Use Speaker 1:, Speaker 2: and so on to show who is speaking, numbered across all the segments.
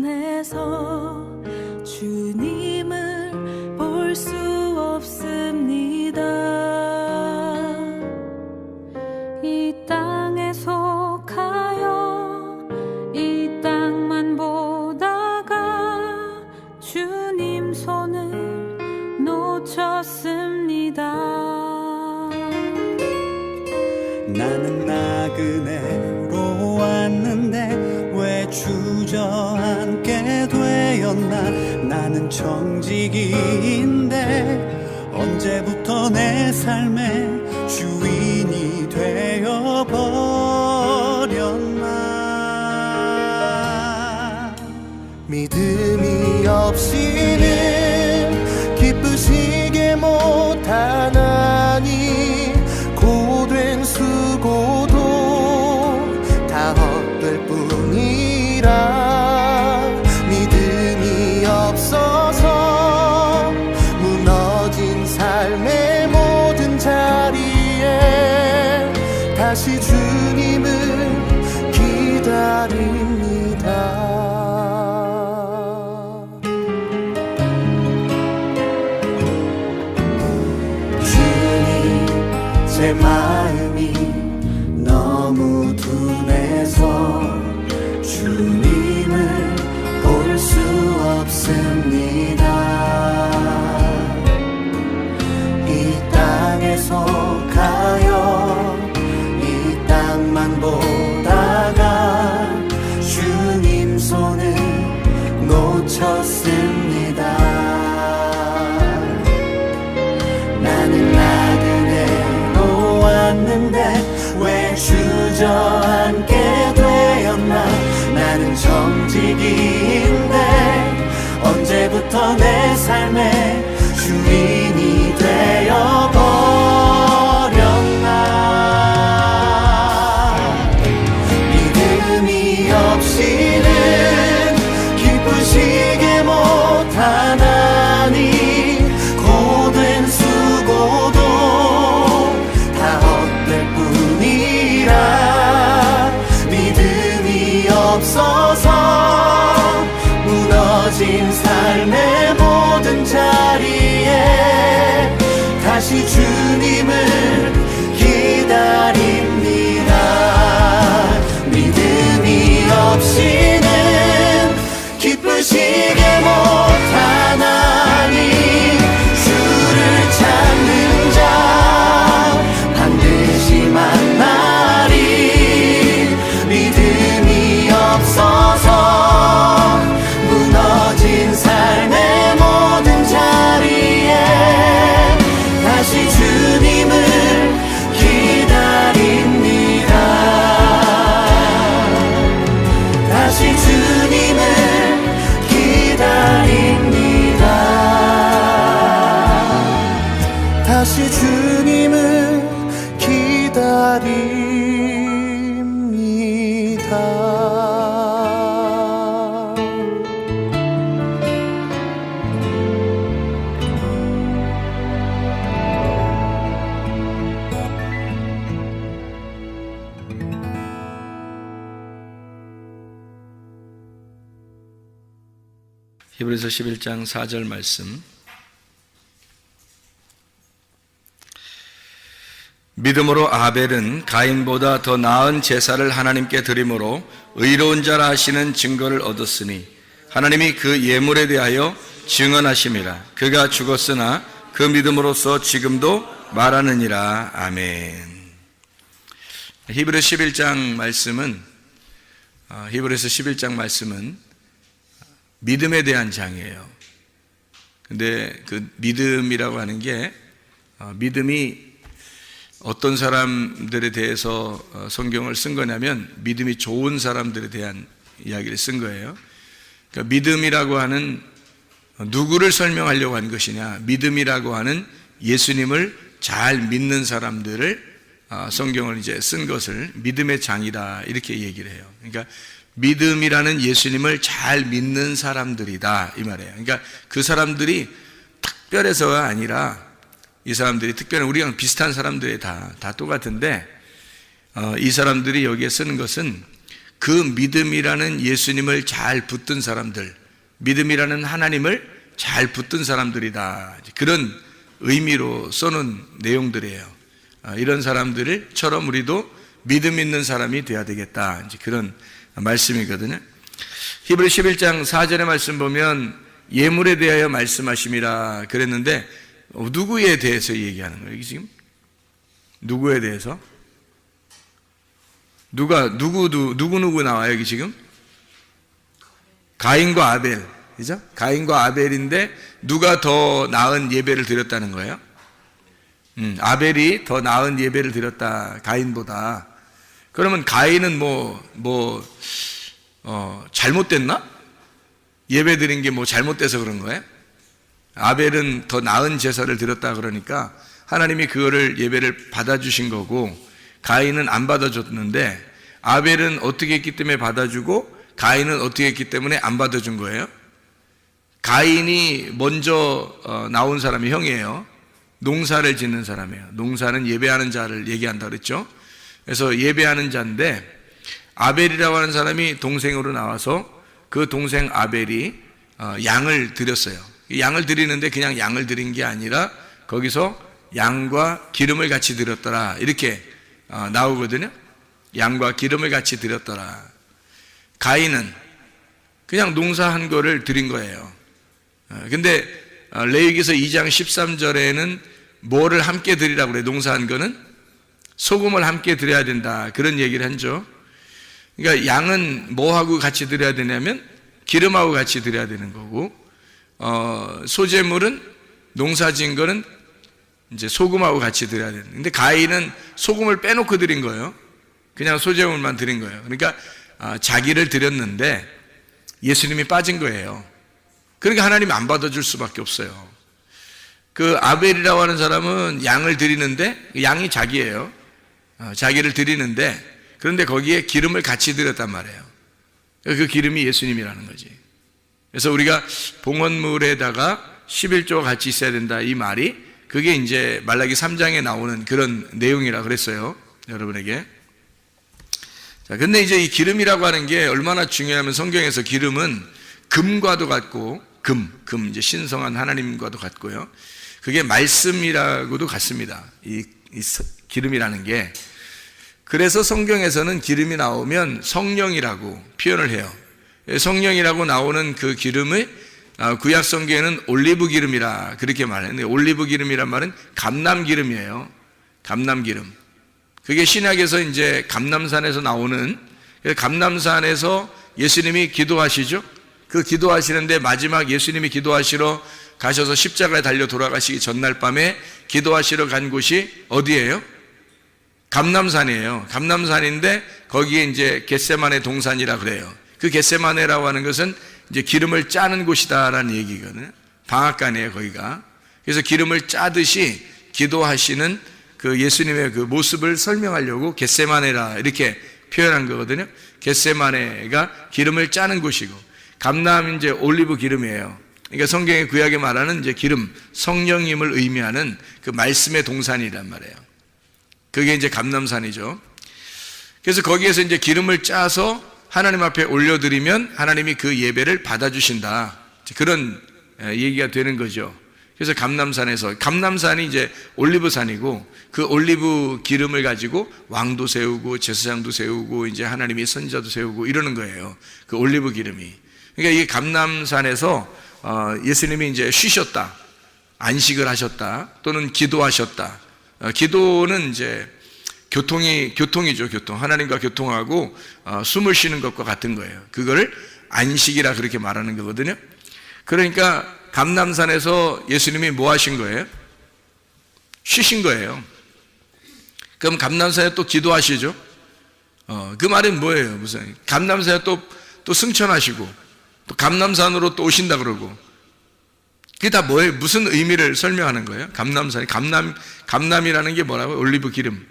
Speaker 1: 눈에서 주님을 볼 수 없습니다. 이 땅에 속하여 이 땅만 보다가 주님 손을 놓쳤습니다.
Speaker 2: 나는 나그네로 왔는데 왜 주저앉게 되었나. 나는 청지기인데 언제부터 내 삶의 주인이 되어버렸나. 믿음이 없이는 기쁘시게 못하나니 고된 수고도 다 헛될 뿐이라. 믿음이 없어서 무너진 삶의 모든 자리에 다시 주님을 기다립니다. 제 마음이 너무 둔해서 주님을 볼 수 없습니다. 이 땅에 속하여 이 땅만 보다가 주님 손을 놓쳤습니다. 나는 나그네로 왔는데 왜 주저앉게 되었나. 나는 정직인데 언제부터 내 삶의 주인이 되어버렸나. 믿음이 없이는 기쁘시게 못하나니 고된 수고도 다 헛될 뿐이라. 믿음이 없어서 무너진 삶의 모든 자리에 다시 주님을 기다립니다. 믿음이 없이는 기쁘시게 못하나니 주를 찾는 자 반드시 만나리. 믿음이 없어서 무너진 삶의 모든 자리에 다시 주님을 기다립니다. 다시 주님을 기다립니다. 다시 주님을 기다립니다.
Speaker 3: 히브리서 11장 4절 말씀. 믿음으로 아벨은 가인보다 더 나은 제사를 하나님께 드림으로 의로운 자라 하시는 증거를 얻었으니 하나님이 그 예물에 대하여 증언하심이라. 그가 죽었으나 그 믿음으로써 지금도 말하느니라. 아멘. 히브리서 11장 말씀은 믿음에 대한 장이에요. 근데 그 믿음이라고 하는 게 믿음이 어떤 사람들에 대해서 성경을 쓴 거냐면 믿음이 좋은 사람들에 대한 이야기를 쓴 거예요. 그러니까 믿음이라고 하는 누구를 설명하려고 한 것이냐. 믿음이라고 하는 예수님을 잘 믿는 사람들을 성경을 이제 쓴 것을 믿음의 장이다 이렇게 얘기를 해요. 그러니까 믿음이라는 예수님을 잘 믿는 사람들이다 이 말이에요. 그러니까 그 사람들이 특별해서가 아니라 이 사람들이 특별한 우리랑 비슷한 사람들이 다 똑같은데 이 사람들이 여기에 쓰는 것은 그 믿음이라는 예수님을 잘 붙든 사람들, 믿음이라는 하나님을 잘 붙든 사람들이다. 그런 의미로 써놓은 내용들이에요. 이런 사람들처럼 우리도 믿음 있는 사람이 되어야 되겠다. 이제 그런 말씀이거든요. 히브리 11장 4절의 말씀 보면 예물에 대하여 말씀하심이라 그랬는데 누구에 대해서 얘기하는 거예요? 지금 누구에 대해서? 누구 나와요, 여기 지금? 가인과 아벨. 그죠? 가인과 아벨인데 누가 더 나은 예배를 드렸다는 거예요? 아벨이 더 나은 예배를 드렸다, 가인보다. 그러면 가인은 잘못됐나? 예배 드린 게 잘못돼서 그런 거예요? 아벨은 더 나은 제사를 드렸다 그러니까 하나님이 그거를 예배를 받아주신 거고, 가인은 안 받아줬는데 아벨은 어떻게 했기 때문에 받아주고 가인은 어떻게 했기 때문에 안 받아준 거예요? 가인이 먼저 나온 사람이 형이에요. 농사를 짓는 사람이에요. 농사는 예배하는 자를 얘기한다 그랬죠. 그래서 예배하는 자인데 아벨이라고 하는 사람이 동생으로 나와서 그 동생 아벨이 양을 드렸어요. 양을 드리는데 그냥 양을 드린 게 아니라 거기서 양과 기름을 같이 드렸더라, 이렇게 나오거든요. 양과 기름을 같이 드렸더라. 가인은 그냥 농사한 거를 드린 거예요. 근데 레위기서 2장 13절에는 뭐를 함께 드리라고 그래요? 농사한 거는 소금을 함께 드려야 된다, 그런 얘기를 하죠. 그러니까 양은 뭐하고 같이 드려야 되냐면 기름하고 같이 드려야 되는 거고, 소재물은 농사진 거는 이제 소금하고 같이 드려야 되는. 근데 가인은 소금을 빼놓고 드린 거예요. 그냥 소재물만 드린 거예요. 그러니까 자기를 드렸는데 예수님이 빠진 거예요. 그러니까 하나님이 안 받아줄 수밖에 없어요. 그 아벨이라고 하는 사람은 양을 드리는데 양이 자기예요. 자기를 드리는데 그런데 거기에 기름을 같이 드렸단 말이에요. 그 기름이 예수님이라는 거지. 그래서 우리가 봉헌물에다가 11조가 같이 있어야 된다, 이 말이 그게 이제 말라기 3장에 나오는 그런 내용이라 그랬어요, 여러분에게. 자, 근데 이제 이 기름이라고 하는 게 얼마나 중요하면 성경에서 기름은 금과도 같고, 금 이제 신성한 하나님과도 같고요. 그게 말씀이라고도 같습니다. 이 기름이라는 게. 그래서 성경에서는 기름이 나오면 성령이라고 표현을 해요. 성령이라고 나오는 그 기름을 구약 성경에는 올리브 기름이라 그렇게 말했는데, 올리브 기름이란 말은 감람기름이에요. 감람기름. 그게 신약에서 이제 감람산에서 나오는, 감람산에서 예수님이 기도하시죠. 그 기도하시는데 마지막 예수님이 기도하시러 가셔서 십자가에 달려 돌아가시기 전날 밤에 기도하시러 간 곳이 어디예요? 감람산이에요. 감람산인데 거기에 이제 겟세마네 동산이라 그래요. 그 겟세마네라고 하는 것은 이제 기름을 짜는 곳이다라는 얘기거든요. 방앗간이에요, 거기가. 그래서 기름을 짜듯이 기도하시는 그 예수님의 그 모습을 설명하려고 겟세마네라 이렇게 표현한 거거든요. 겟세마네가 기름을 짜는 곳이고, 감람 이제 올리브 기름이에요. 그러니까 성경의 구약에 말하는 이제 기름, 성령님을 의미하는 그 말씀의 동산이란 말이에요. 그게 이제 감람산이죠. 그래서 거기에서 이제 기름을 짜서 하나님 앞에 올려드리면 하나님이 그 예배를 받아주신다, 그런 얘기가 되는 거죠. 그래서 감람산에서, 감람산이 이제 올리브산이고, 그 올리브 기름을 가지고 왕도 세우고 제사장도 세우고 이제 하나님이 선지자도 세우고 이러는 거예요, 그 올리브 기름이. 그러니까 이 감람산에서 예수님이 이제 쉬셨다, 안식을 하셨다, 또는 기도하셨다. 기도는 이제 교통이죠, 교통. 하나님과 교통하고 숨을 쉬는 것과 같은 거예요. 그거를 안식이라 그렇게 말하는 거거든요. 그러니까 감람산에서 예수님이 뭐 하신 거예요? 쉬신 거예요. 그럼 감람산에 또 기도하시죠. 그 말은 뭐예요? 무슨 감람산에 또 승천하시고 또 감람산으로 또 오신다 그러고, 그게 다 뭐예요? 무슨 의미를 설명하는 거예요? 감람산이, 감람이라는 게 뭐라고요? 올리브 기름,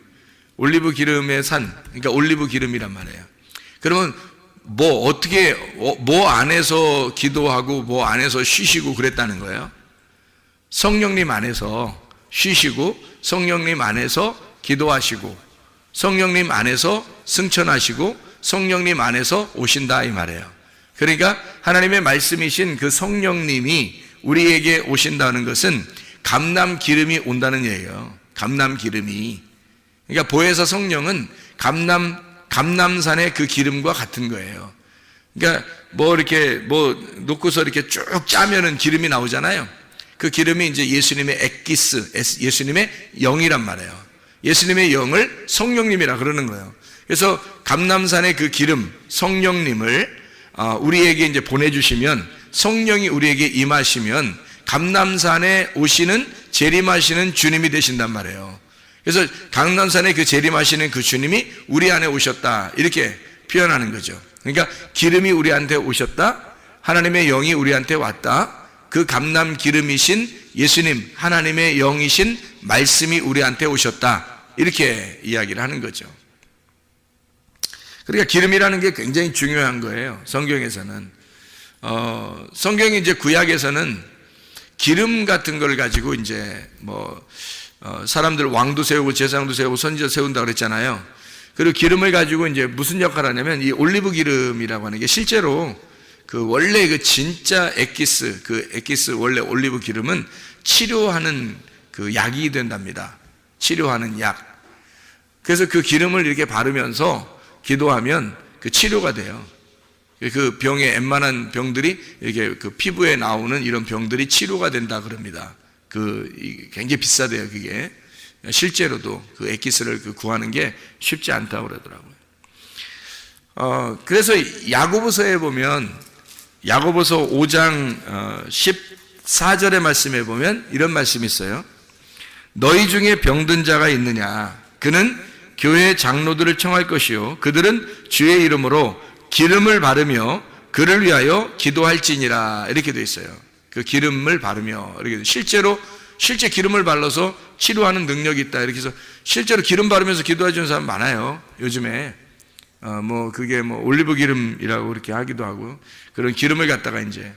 Speaker 3: 올리브 기름의 산, 그러니까 올리브 기름이란 말이에요. 그러면 뭐 안에서 기도하고 뭐 안에서 쉬시고 그랬다는 거예요? 성령님 안에서 쉬시고, 성령님 안에서 기도하시고, 성령님 안에서 승천하시고, 성령님 안에서 오신다 이 말이에요. 그러니까 하나님의 말씀이신 그 성령님이 우리에게 오신다는 것은 감람 기름이 온다는 얘기예요. 감람 기름이. 그러니까 보혜사 성령은 감람산의 그 기름과 같은 거예요. 그러니까 이렇게 놓고서 이렇게 쭉 짜면은 기름이 나오잖아요. 그 기름이 이제 예수님의 엑기스, 예수님의 영이란 말이에요. 예수님의 영을 성령님이라 그러는 거예요. 그래서 감람산의 그 기름, 성령님을 우리에게 이제 보내주시면, 성령이 우리에게 임하시면 감람산에 오시는 재림하시는 주님이 되신단 말이에요. 그래서 감람산에 그 재림하시는 그 주님이 우리 안에 오셨다 이렇게 표현하는 거죠. 그러니까 기름이 우리한테 오셨다, 하나님의 영이 우리한테 왔다, 그 감람 기름이신 예수님, 하나님의 영이신 말씀이 우리한테 오셨다 이렇게 이야기를 하는 거죠. 그러니까 기름이라는 게 굉장히 중요한 거예요. 성경에서는 성경이 이제 구약에서는 기름 같은 걸 가지고 이제 사람들 왕도 세우고 제사장도 세우고 선지자 세운다 그랬잖아요. 그리고 기름을 가지고 이제 무슨 역할을 하냐면, 이 올리브 기름이라고 하는 게 실제로 원래 그 진짜 엑기스 원래 올리브 기름은 치료하는 그 약이 된답니다. 치료하는 약. 그래서 그 기름을 이렇게 바르면서 기도하면 그 치료가 돼요. 그 병에 웬만한 병들이 이렇게 그 피부에 나오는 이런 병들이 치료가 된다 그럽니다. 굉장히 비싸대요, 그게. 실제로도 그 엑기스를 구하는 게 쉽지 않다고 그러더라고요. 그래서 야고보서에 보면, 야고보서 5장 14절의 말씀에 보면 이런 말씀이 있어요. 너희 중에 병든 자가 있느냐? 그는 교회 장로들을 청할 것이요, 그들은 주의 이름으로 기름을 바르며 그를 위하여 기도할지니라 이렇게 되어 있어요. 그 기름을 바르며, 이렇게 실제 기름을 발라서 치료하는 능력이 있다 이렇게 해서 실제로 기름 바르면서 기도해 주는 사람 많아요, 요즘에. 그게 올리브 기름이라고 그렇게 하기도 하고, 그런 기름을 갖다가 이제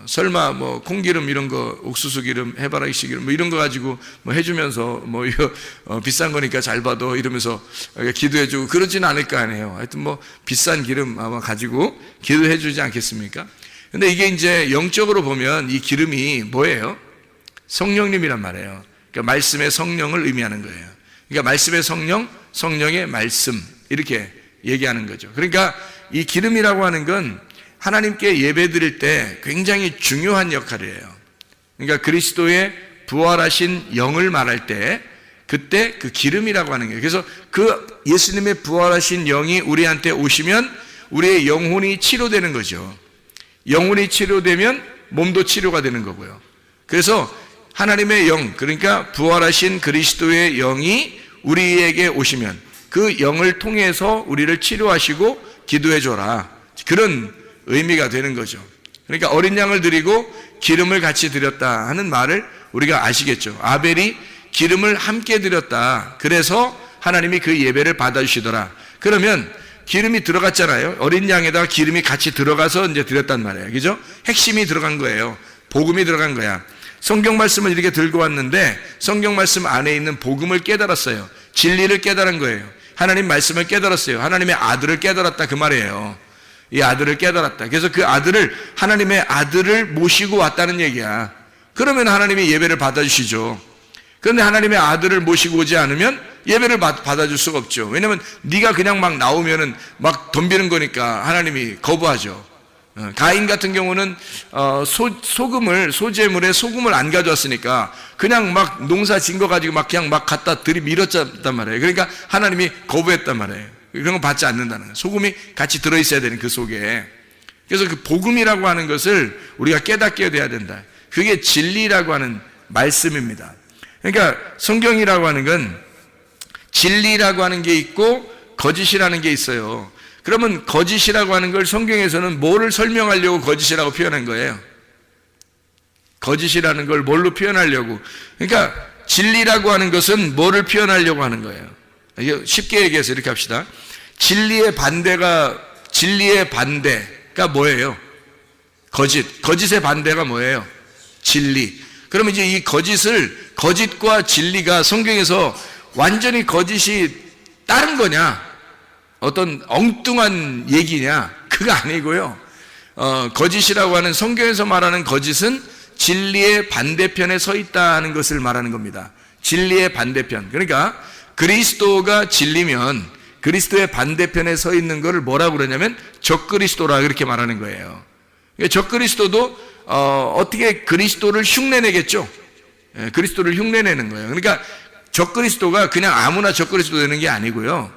Speaker 3: 설마 콩기름 이런 거, 옥수수 기름, 해바라기 기름 이런 거 가지고 해주면서 이거 비싼 거니까 잘 받아 이러면서 기도해주고 그러지는 않을 거 아니에요. 하여튼 비싼 기름 아마 가지고 기도해주지 않겠습니까? 근데 이게 이제 영적으로 보면 이 기름이 뭐예요? 성령님이란 말이에요. 그러니까 말씀의 성령을 의미하는 거예요. 그러니까 말씀의 성령, 성령의 말씀 이렇게 얘기하는 거죠. 그러니까 이 기름이라고 하는 건 하나님께 예배 드릴 때 굉장히 중요한 역할이에요. 그러니까 그리스도의 부활하신 영을 말할 때 그때 그 기름이라고 하는 거예요. 그래서 그 예수님의 부활하신 영이 우리한테 오시면 우리의 영혼이 치료되는 거죠. 영혼이 치료되면 몸도 치료가 되는 거고요. 그래서 하나님의 영, 그러니까 부활하신 그리스도의 영이 우리에게 오시면 그 영을 통해서 우리를 치료하시고 기도해 줘라, 그런 의미가 되는 거죠. 그러니까 어린 양을 드리고 기름을 같이 드렸다 하는 말을 우리가 아시겠죠. 아벨이 기름을 함께 드렸다, 그래서 하나님이 그 예배를 받아주시더라. 그러면 기름이 들어갔잖아요. 어린 양에다가 기름이 같이 들어가서 이제 드렸단 말이에요. 그죠? 핵심이 들어간 거예요. 복음이 들어간 거야. 성경 말씀을 이렇게 들고 왔는데 성경 말씀 안에 있는 복음을 깨달았어요. 진리를 깨달은 거예요. 하나님 말씀을 깨달았어요. 하나님의 아들을 깨달았다 그 말이에요. 이 아들을 깨달았다. 그래서 그 아들을, 하나님의 아들을 모시고 왔다는 얘기야. 그러면 하나님이 예배를 받아주시죠. 그런데 하나님의 아들을 모시고 오지 않으면 예배를 받아줄 수가 없죠. 왜냐면 네가 그냥 막 나오면은 막 덤비는 거니까 하나님이 거부하죠. 가인 같은 경우는 소재물에 소금을 안 가져왔으니까 그냥 막 농사 진 거 가지고 막 그냥 막 갖다 들이밀었단 말이에요. 그러니까 하나님이 거부했단 말이에요. 그런 거 받지 않는다는 거예요. 소금이 같이 들어있어야 되는 그 속에. 그래서 그 복음이라고 하는 것을 우리가 깨닫게 돼야 된다. 그게 진리라고 하는 말씀입니다. 그러니까 성경이라고 하는 건 진리라고 하는 게 있고 거짓이라는 게 있어요. 그러면 거짓이라고 하는 걸 성경에서는 뭐를 설명하려고 거짓이라고 표현한 거예요? 거짓이라는 걸 뭘로 표현하려고? 그러니까 진리라고 하는 것은 뭐를 표현하려고 하는 거예요? 쉽게 얘기해서 이렇게 합시다. 진리의 반대가 뭐예요? 거짓. 거짓의 반대가 뭐예요? 진리. 그러면 이제 이 거짓과 진리가 성경에서 완전히 거짓이 다른 거냐, 어떤 엉뚱한 얘기냐? 그거 아니고요. 거짓이라고 하는, 성경에서 말하는 거짓은 진리의 반대편에 서 있다는 것을 말하는 겁니다. 진리의 반대편. 그러니까 그리스도가 진리면 그리스도의 반대편에 서 있는 것을 뭐라고 그러냐면 적그리스도라 그렇게 말하는 거예요. 적그리스도도 어떻게 그리스도를 흉내내겠죠? 그리스도를 흉내내는 거예요. 그러니까 적그리스도가 그냥 아무나 적그리스도 되는 게 아니고요.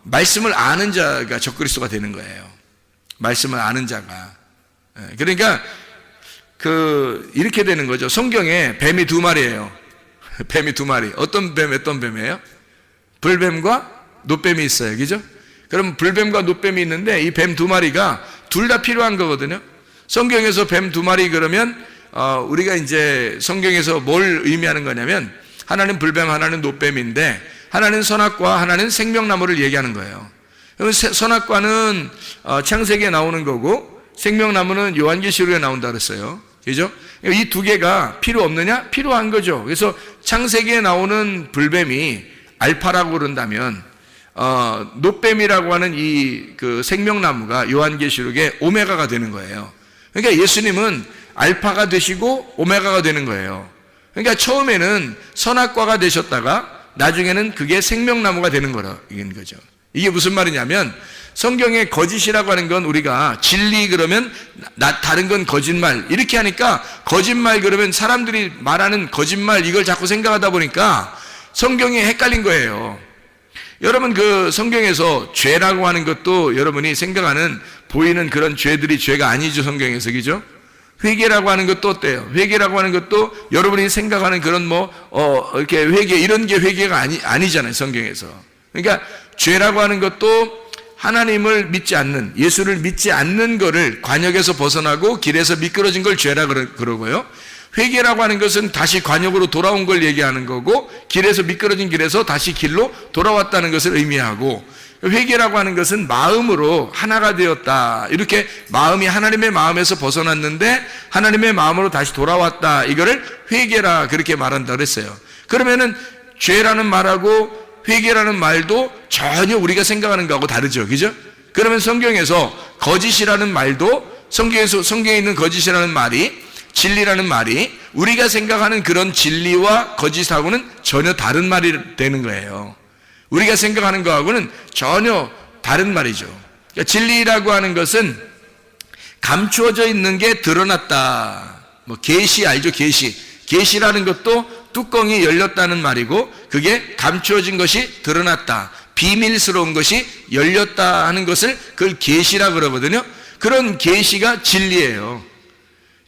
Speaker 3: 말씀을 아는 자가 적그리스도가 되는 거예요. 말씀을 아는 자가. 그러니까 이렇게 되는 거죠. 성경에 뱀이 두 마리예요. 뱀이 두 마리. 어떤 뱀이에요? 불뱀과 노뱀이 있어요. 그죠? 그럼 불뱀과 노뱀이 있는데 이 뱀 두 마리가 둘 다 필요한 거거든요. 성경에서 뱀 두 마리 그러면 우리가 이제 성경에서 뭘 의미하는 거냐면 하나는 불뱀, 하나는 노뱀인데 하나는 선악과, 하나는 생명나무를 얘기하는 거예요. 선악과는 창세기에 나오는 거고 생명나무는 요한계시록에 나온다 그랬어요. 그죠? 이 두 개가 필요 없느냐? 필요한 거죠. 그래서 창세기에 나오는 불뱀이 알파라고 그런다면 노뱀이라고 하는 그 생명나무가 요한계시록에 오메가가 되는 거예요. 그러니까 예수님은 알파가 되시고 오메가가 되는 거예요. 그러니까 처음에는 선악과가 되셨다가 나중에는 그게 생명나무가 되는 거라는 거죠. 이게 무슨 말이냐면 성경에 거짓이라고 하는 건 우리가 진리 그러면 다른 건 거짓말 이렇게 하니까 거짓말 그러면 사람들이 말하는 거짓말 이걸 자꾸 생각하다 보니까 성경이 헷갈린 거예요. 여러분 그 성경에서 죄라고 하는 것도 여러분이 생각하는 보이는 그런 죄들이 죄가 아니죠. 성경에서. 그죠? 회개라고 하는 것도 어때요? 회개라고 하는 것도 여러분이 생각하는 그런 이렇게 회개 이런 게 회개가 아니잖아요. 성경에서. 그러니까 죄라고 하는 것도 하나님을 믿지 않는, 예수를 믿지 않는 거를 관역에서 벗어나고 길에서 미끄러진 걸 죄라 그러고요. 회개라고 하는 것은 다시 관역으로 돌아온 걸 얘기하는 거고 길에서 미끄러진 길에서 다시 길로 돌아왔다는 것을 의미하고 회개라고 하는 것은 마음으로 하나가 되었다. 이렇게 마음이 하나님의 마음에서 벗어났는데 하나님의 마음으로 다시 돌아왔다. 이거를 회개라 그렇게 말한다 그랬어요. 그러면은 죄라는 말하고 회개라는 말도 전혀 우리가 생각하는 거하고 다르죠. 그죠? 그러면 성경에서 거짓이라는 말도 성경에 있는 거짓이라는 말이 진리라는 말이 우리가 생각하는 그런 진리와 거짓하고는 전혀 다른 말이 되는 거예요. 우리가 생각하는 거하고는 전혀 다른 말이죠. 그러니까 진리라고 하는 것은 감추어져 있는 게 드러났다. 계시 알죠? 계시라는 것도 뚜껑이 열렸다는 말이고 그게 감추어진 것이 드러났다. 비밀스러운 것이 열렸다 하는 것을 그걸 계시라 그러거든요. 그런 계시가 진리예요.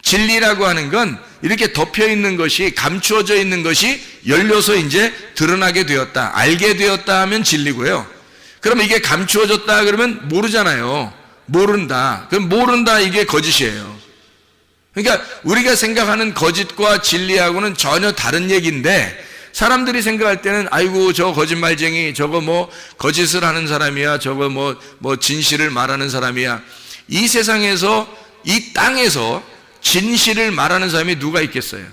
Speaker 3: 진리라고 하는 건 이렇게 덮여 있는 것이 감추어져 있는 것이 열려서 이제 드러나게 되었다. 알게 되었다 하면 진리고요. 그러면 이게 감추어졌다 그러면 모르잖아요. 모른다. 그럼 모른다 이게 거짓이에요. 그러니까 우리가 생각하는 거짓과 진리하고는 전혀 다른 얘기인데 사람들이 생각할 때는 아이고 저 거짓말쟁이 저거 거짓을 하는 사람이야 저거 진실을 말하는 사람이야. 이 세상에서 이 땅에서 진실을 말하는 사람이 누가 있겠어요?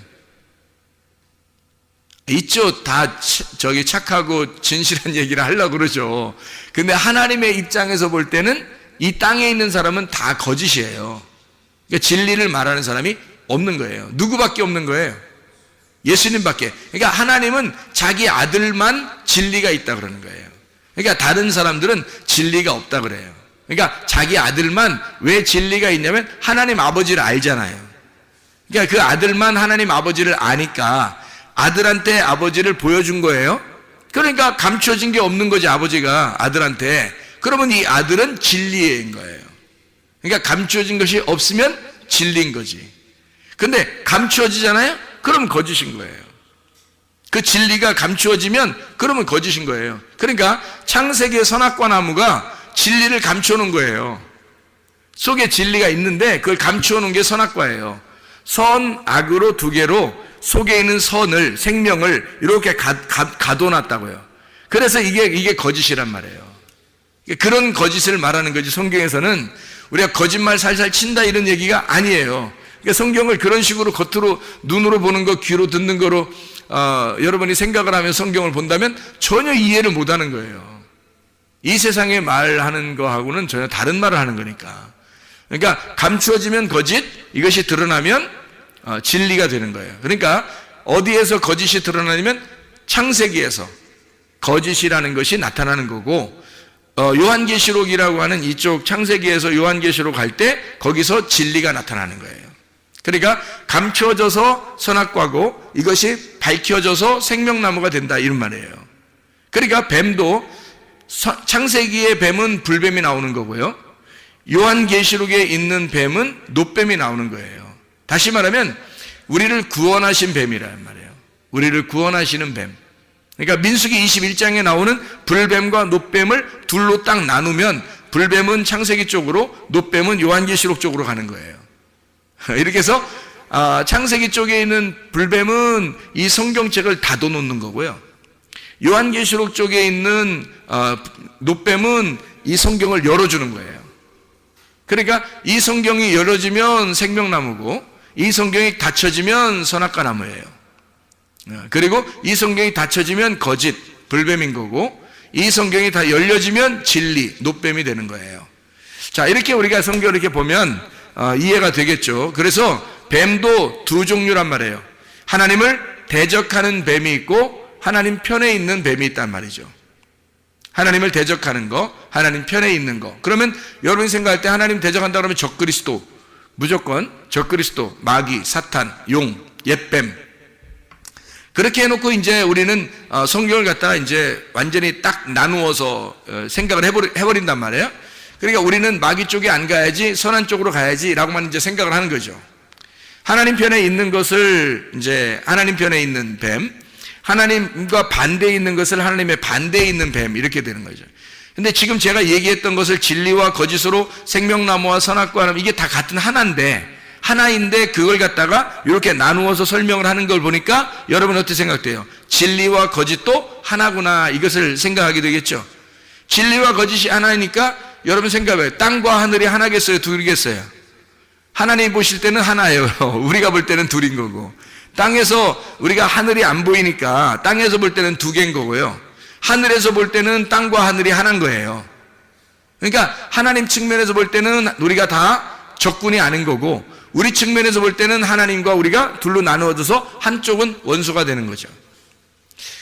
Speaker 3: 있죠. 다 저기 착하고 진실한 얘기를 하려고 그러죠. 근데 하나님의 입장에서 볼 때는 이 땅에 있는 사람은 다 거짓이에요. 그러니까 진리를 말하는 사람이 없는 거예요. 누구밖에 없는 거예요? 예수님밖에. 그러니까 하나님은 자기 아들만 진리가 있다 그러는 거예요. 그러니까 다른 사람들은 진리가 없다 그래요. 그러니까 자기 아들만 왜 진리가 있냐면 하나님 아버지를 알잖아요. 그러니까 그 아들만 하나님 아버지를 아니까 아들한테 아버지를 보여준 거예요. 그러니까 감춰진 게 없는 거지 아버지가 아들한테. 그러면 이 아들은 진리인 거예요. 그러니까 감추어진 것이 없으면 진리인 거지. 근데 감추어지잖아요? 그럼 거짓인 거예요. 그 진리가 감추어지면 그러면 거짓인 거예요. 그러니까 창세기의 선악과 나무가 진리를 감추어놓은 거예요. 속에 진리가 있는데 그걸 감추어놓은 게 선악과예요. 선, 악으로 두 개로 속에 있는 선을, 생명을 이렇게 가둬놨다고요. 그래서 이게 거짓이란 말이에요. 그런 거짓을 말하는 거지. 성경에서는 우리가 거짓말 살살 친다 이런 얘기가 아니에요. 그러니까 성경을 그런 식으로 겉으로 눈으로 보는 거, 귀로 듣는 거로 여러분이 생각을 하면 성경을 본다면 전혀 이해를 못하는 거예요. 이 세상에 말하는 거하고는 전혀 다른 말을 하는 거니까. 그러니까 감추어지면 거짓, 이것이 드러나면 진리가 되는 거예요. 그러니까 어디에서 거짓이 드러나냐면 창세기에서 거짓이라는 것이 나타나는 거고, 요한계시록이라고 하는 이쪽 창세기에서 요한계시록 갈 때 거기서 진리가 나타나는 거예요. 그러니까 감춰져서 선악과고 이것이 밝혀져서 생명나무가 된다, 이런 말이에요. 그러니까 뱀도, 창세기의 뱀은 불뱀이 나오는 거고요, 요한계시록에 있는 뱀은 놋뱀이 나오는 거예요. 다시 말하면 우리를 구원하신 뱀이란 말이에요. 우리를 구원하시는 뱀. 그러니까 민수기 21장에 나오는 불뱀과 놋뱀을 둘로 딱 나누면 불뱀은 창세기 쪽으로, 놋뱀은 요한계시록 쪽으로 가는 거예요. 이렇게 해서 창세기 쪽에 있는 불뱀은 이 성경책을 닫아놓는 거고요, 요한계시록 쪽에 있는 놋뱀은 이 성경을 열어주는 거예요. 그러니까 이 성경이 열어지면 생명나무고, 이 성경이 닫혀지면 선악과 나무예요. 그리고 이 성경이 닫혀지면 거짓, 불뱀인 거고, 이 성경이 다 열려지면 진리, 놋뱀이 되는 거예요. 자, 이렇게 우리가 성경을 이렇게 보면 이해가 되겠죠. 그래서 뱀도 두 종류란 말이에요. 하나님을 대적하는 뱀이 있고 하나님 편에 있는 뱀이 있단 말이죠. 하나님을 대적하는 거, 하나님 편에 있는 거. 그러면 여러분이 생각할 때 하나님 대적한다 그러면 적그리스도, 무조건 적그리스도, 마귀, 사탄, 용, 옛뱀. 그렇게 해놓고 이제 우리는 성경을 갖다가 이제 완전히 딱 나누어서 생각을 해버린단 말이에요. 그러니까 우리는 마귀 쪽에 안 가야지, 선한 쪽으로 가야지라고만 이제 생각을 하는 거죠. 하나님 편에 있는 것을 이제 하나님 편에 있는 뱀, 하나님과 반대에 있는 것을 하나님의 반대에 있는 뱀, 이렇게 되는 거죠. 근데 지금 제가 얘기했던 것을 진리와 거짓으로, 생명나무와 선악과 나무, 이게 다 같은 하나인데 그걸 갖다가 이렇게 나누어서 설명을 하는 걸 보니까 여러분 어떻게 생각돼요? 진리와 거짓도 하나구나, 이것을 생각하게 되겠죠. 진리와 거짓이 하나니까 여러분 생각해봐요. 땅과 하늘이 하나겠어요, 둘이겠어요? 하나님 보실 때는 하나예요. 우리가 볼 때는 둘인 거고, 땅에서 우리가 하늘이 안 보이니까 땅에서 볼 때는 두 개인 거고요, 하늘에서 볼 때는 땅과 하늘이 하나인 거예요. 그러니까 하나님 측면에서 볼 때는 우리가 다 적군이 아닌 거고, 우리 측면에서 볼 때는 하나님과 우리가 둘로 나누어져서 한쪽은 원수가 되는 거죠.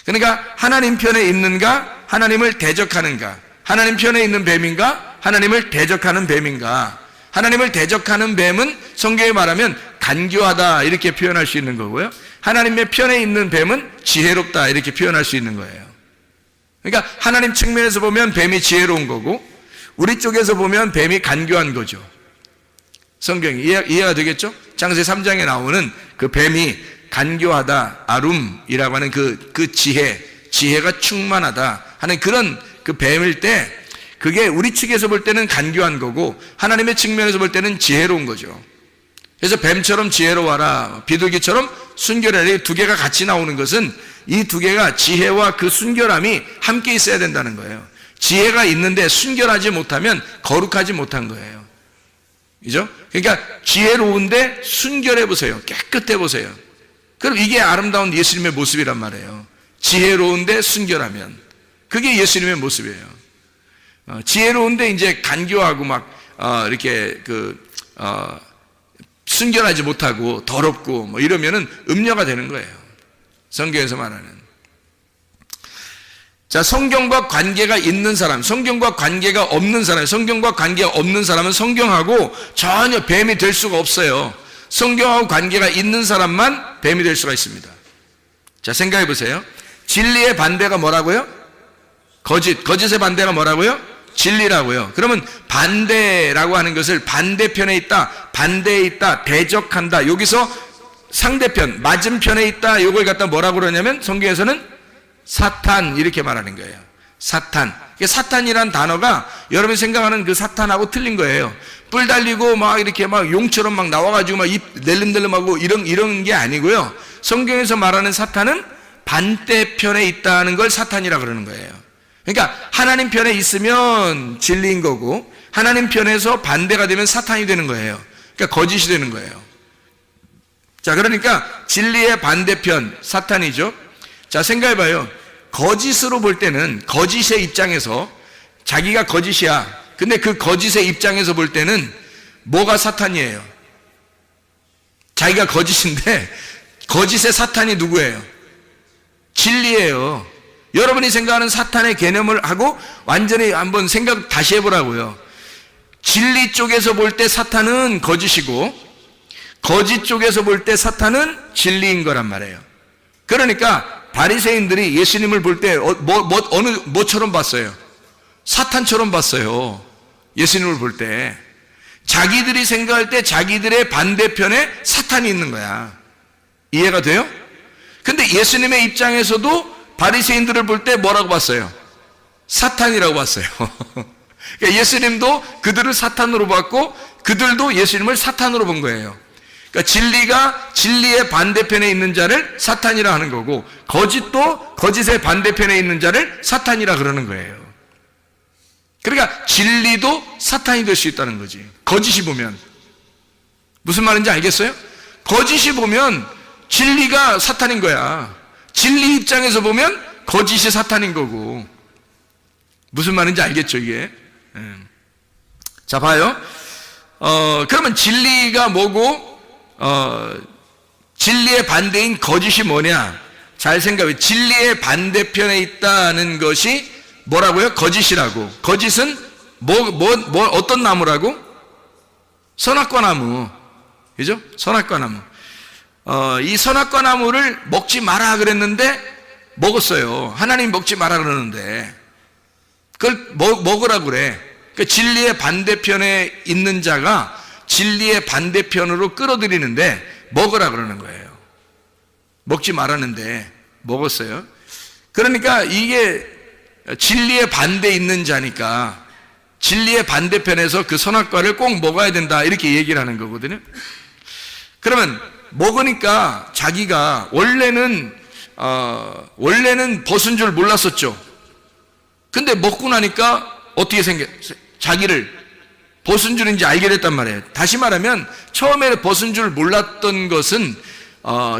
Speaker 3: 그러니까 하나님 편에 있는가, 하나님을 대적하는가, 하나님 편에 있는 뱀인가, 하나님을 대적하는 뱀인가. 하나님을 대적하는 뱀은 성경에 말하면 간교하다, 이렇게 표현할 수 있는 거고요, 하나님의 편에 있는 뱀은 지혜롭다, 이렇게 표현할 수 있는 거예요. 그러니까 하나님 측면에서 보면 뱀이 지혜로운 거고, 우리 쪽에서 보면 뱀이 간교한 거죠. 성경이 이해가 되겠죠? 창세기 3장에 나오는 그 뱀이 간교하다, 아룸이라고 하는 그 지혜가 충만하다 하는 그런 그 뱀일 때, 그게 우리 측에서 볼 때는 간교한 거고 하나님의 측면에서 볼 때는 지혜로운 거죠. 그래서 뱀처럼 지혜로워라, 비둘기처럼 순결하라, 이 두 개가 같이 나오는 것은 이 두 개가, 지혜와 그 순결함이 함께 있어야 된다는 거예요. 지혜가 있는데 순결하지 못하면 거룩하지 못한 거예요. 그죠? 그러니까 지혜로운데 순결해 보세요. 깨끗해 보세요. 그럼 이게 아름다운 예수님의 모습이란 말이에요. 지혜로운데 순결하면 그게 예수님의 모습이에요. 지혜로운데 이제 간교하고 막 이렇게 순결하지 못하고 더럽고 뭐 이러면은 음녀가 되는 거예요. 성경에서 말하는. 자, 성경과 관계가 있는 사람, 성경과 관계가 없는 사람, 성경과 관계가 없는 사람은 성경하고 전혀 뱀이 될 수가 없어요. 성경하고 관계가 있는 사람만 뱀이 될 수가 있습니다. 자, 생각해 보세요. 진리의 반대가 뭐라고요? 거짓의 반대가 뭐라고요? 진리라고요. 그러면 반대라고 하는 것을 반대편에 있다, 반대에 있다, 대적한다, 여기서 상대편, 맞은편에 있다, 이걸 갖다 뭐라고 그러냐면 성경에서는 사탄, 이렇게 말하는 거예요. 사탄. 사탄이란 단어가 여러분이 생각하는 그 사탄하고 틀린 거예요. 뿔 달리고 막 이렇게 막 용처럼 막 나와가지고 막 입 낼름낼름하고 이런 게 아니고요. 성경에서 말하는 사탄은 반대편에 있다는 걸 사탄이라 그러는 거예요. 그러니까 하나님 편에 있으면 진리인 거고, 하나님 편에서 반대가 되면 사탄이 되는 거예요. 그러니까 거짓이 되는 거예요. 자, 그러니까 진리의 반대편 사탄이죠. 자, 생각해봐요. 거짓으로 볼 때는, 거짓의 입장에서 자기가 거짓이야. 근데 그 거짓의 입장에서 볼 때는 뭐가 사탄이에요? 자기가 거짓인데 거짓의 사탄이 누구예요? 진리예요. 여러분이 생각하는 사탄의 개념을 하고 완전히 한번 생각 다시 해보라고요. 진리 쪽에서 볼 때 사탄은 거짓이고 거짓 쪽에서 볼 때 사탄은 진리인 거란 말이에요. 그러니까 바리새인들이 예수님을 볼 때 뭐처럼 봤어요? 사탄처럼 봤어요. 예수님을 볼 때 자기들이 생각할 때 자기들의 반대편에 사탄이 있는 거야. 이해가 돼요? 근데 예수님의 입장에서도 바리새인들을 볼 때 뭐라고 봤어요? 사탄이라고 봤어요. 그러니까 예수님도 그들을 사탄으로 봤고 그들도 예수님을 사탄으로 본 거예요. 그러니까 진리가 진리의 반대편에 있는 자를 사탄이라 하는 거고 거짓도 거짓의 반대편에 있는 자를 사탄이라 그러는 거예요. 그러니까 진리도 사탄이 될 수 있다는 거지. 거짓이 보면 무슨 말인지 알겠어요? 거짓이 보면 진리가 사탄인 거야. 진리 입장에서 보면 거짓이 사탄인 거고. 무슨 말인지 알겠죠 이게? 자 봐요. 그러면 진리가 뭐고 진리의 반대인 거짓이 뭐냐? 잘 생각해. 진리의 반대편에 있다는 것이 뭐라고요? 거짓이라고. 거짓은 어떤 나무라고? 선악과 나무. 그죠? 선악과 나무. 이 선악과 나무를 먹지 마라 그랬는데 먹었어요. 하나님 먹지 마라 그러는데 그걸 먹으라 그래. 그러니까 진리의 반대편에 있는 자가 진리의 반대편으로 끌어들이는데 먹으라 그러는 거예요. 먹지 말았는데 먹었어요. 그러니까 이게 진리의 반대에 있는 자니까 진리의 반대편에서 그 선악과를 꼭 먹어야 된다 이렇게 얘기를 하는 거거든요. 그러면 먹으니까 자기가 원래는 벗은 줄 몰랐었죠. 근데 먹고 나니까 어떻게 자기를 벗은 줄인지 알게 됐단 말이에요. 다시 말하면 처음에 벗은 줄 몰랐던 것은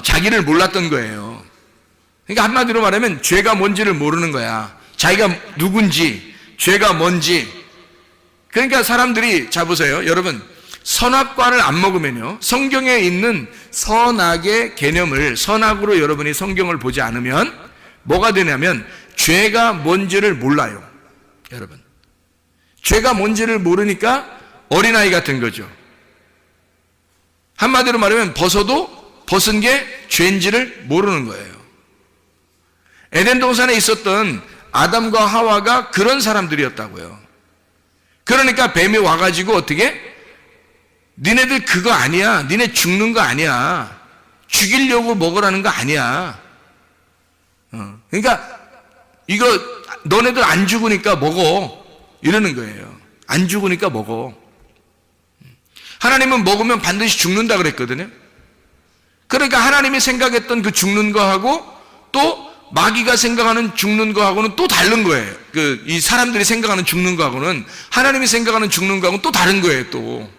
Speaker 3: 자기를 몰랐던 거예요. 그러니까 한마디로 말하면 죄가 뭔지를 모르는 거야. 자기가 누군지, 죄가 뭔지. 그러니까 사람들이, 자 보세요 여러분, 선악과를 안 먹으면요 성경에 있는 선악의 개념을 선악으로 여러분이 성경을 보지 않으면 뭐가 되냐면 죄가 뭔지를 몰라요. 여러분, 죄가 뭔지를 모르니까 어린아이 같은 거죠. 한마디로 말하면 벗은 게 죄인지를 모르는 거예요. 에덴 동산에 있었던 아담과 하와가 그런 사람들이었다고요. 그러니까 뱀이 와가지고 어떻게? 니네들 그거 아니야. 니네 죽는 거 아니야. 죽이려고 먹으라는 거 아니야. 그러니까 이거 너네들 안 죽으니까 먹어. 이러는 거예요. 안 죽으니까 먹어. 하나님은 먹으면 반드시 죽는다 그랬거든요. 그러니까 하나님이 생각했던 그 죽는 거하고 또 마귀가 생각하는 죽는 거하고는 또 다른 거예요. 이 사람들이 생각하는 죽는 거하고는 하나님이 생각하는 죽는 거하고는 또 다른 거예요, 또.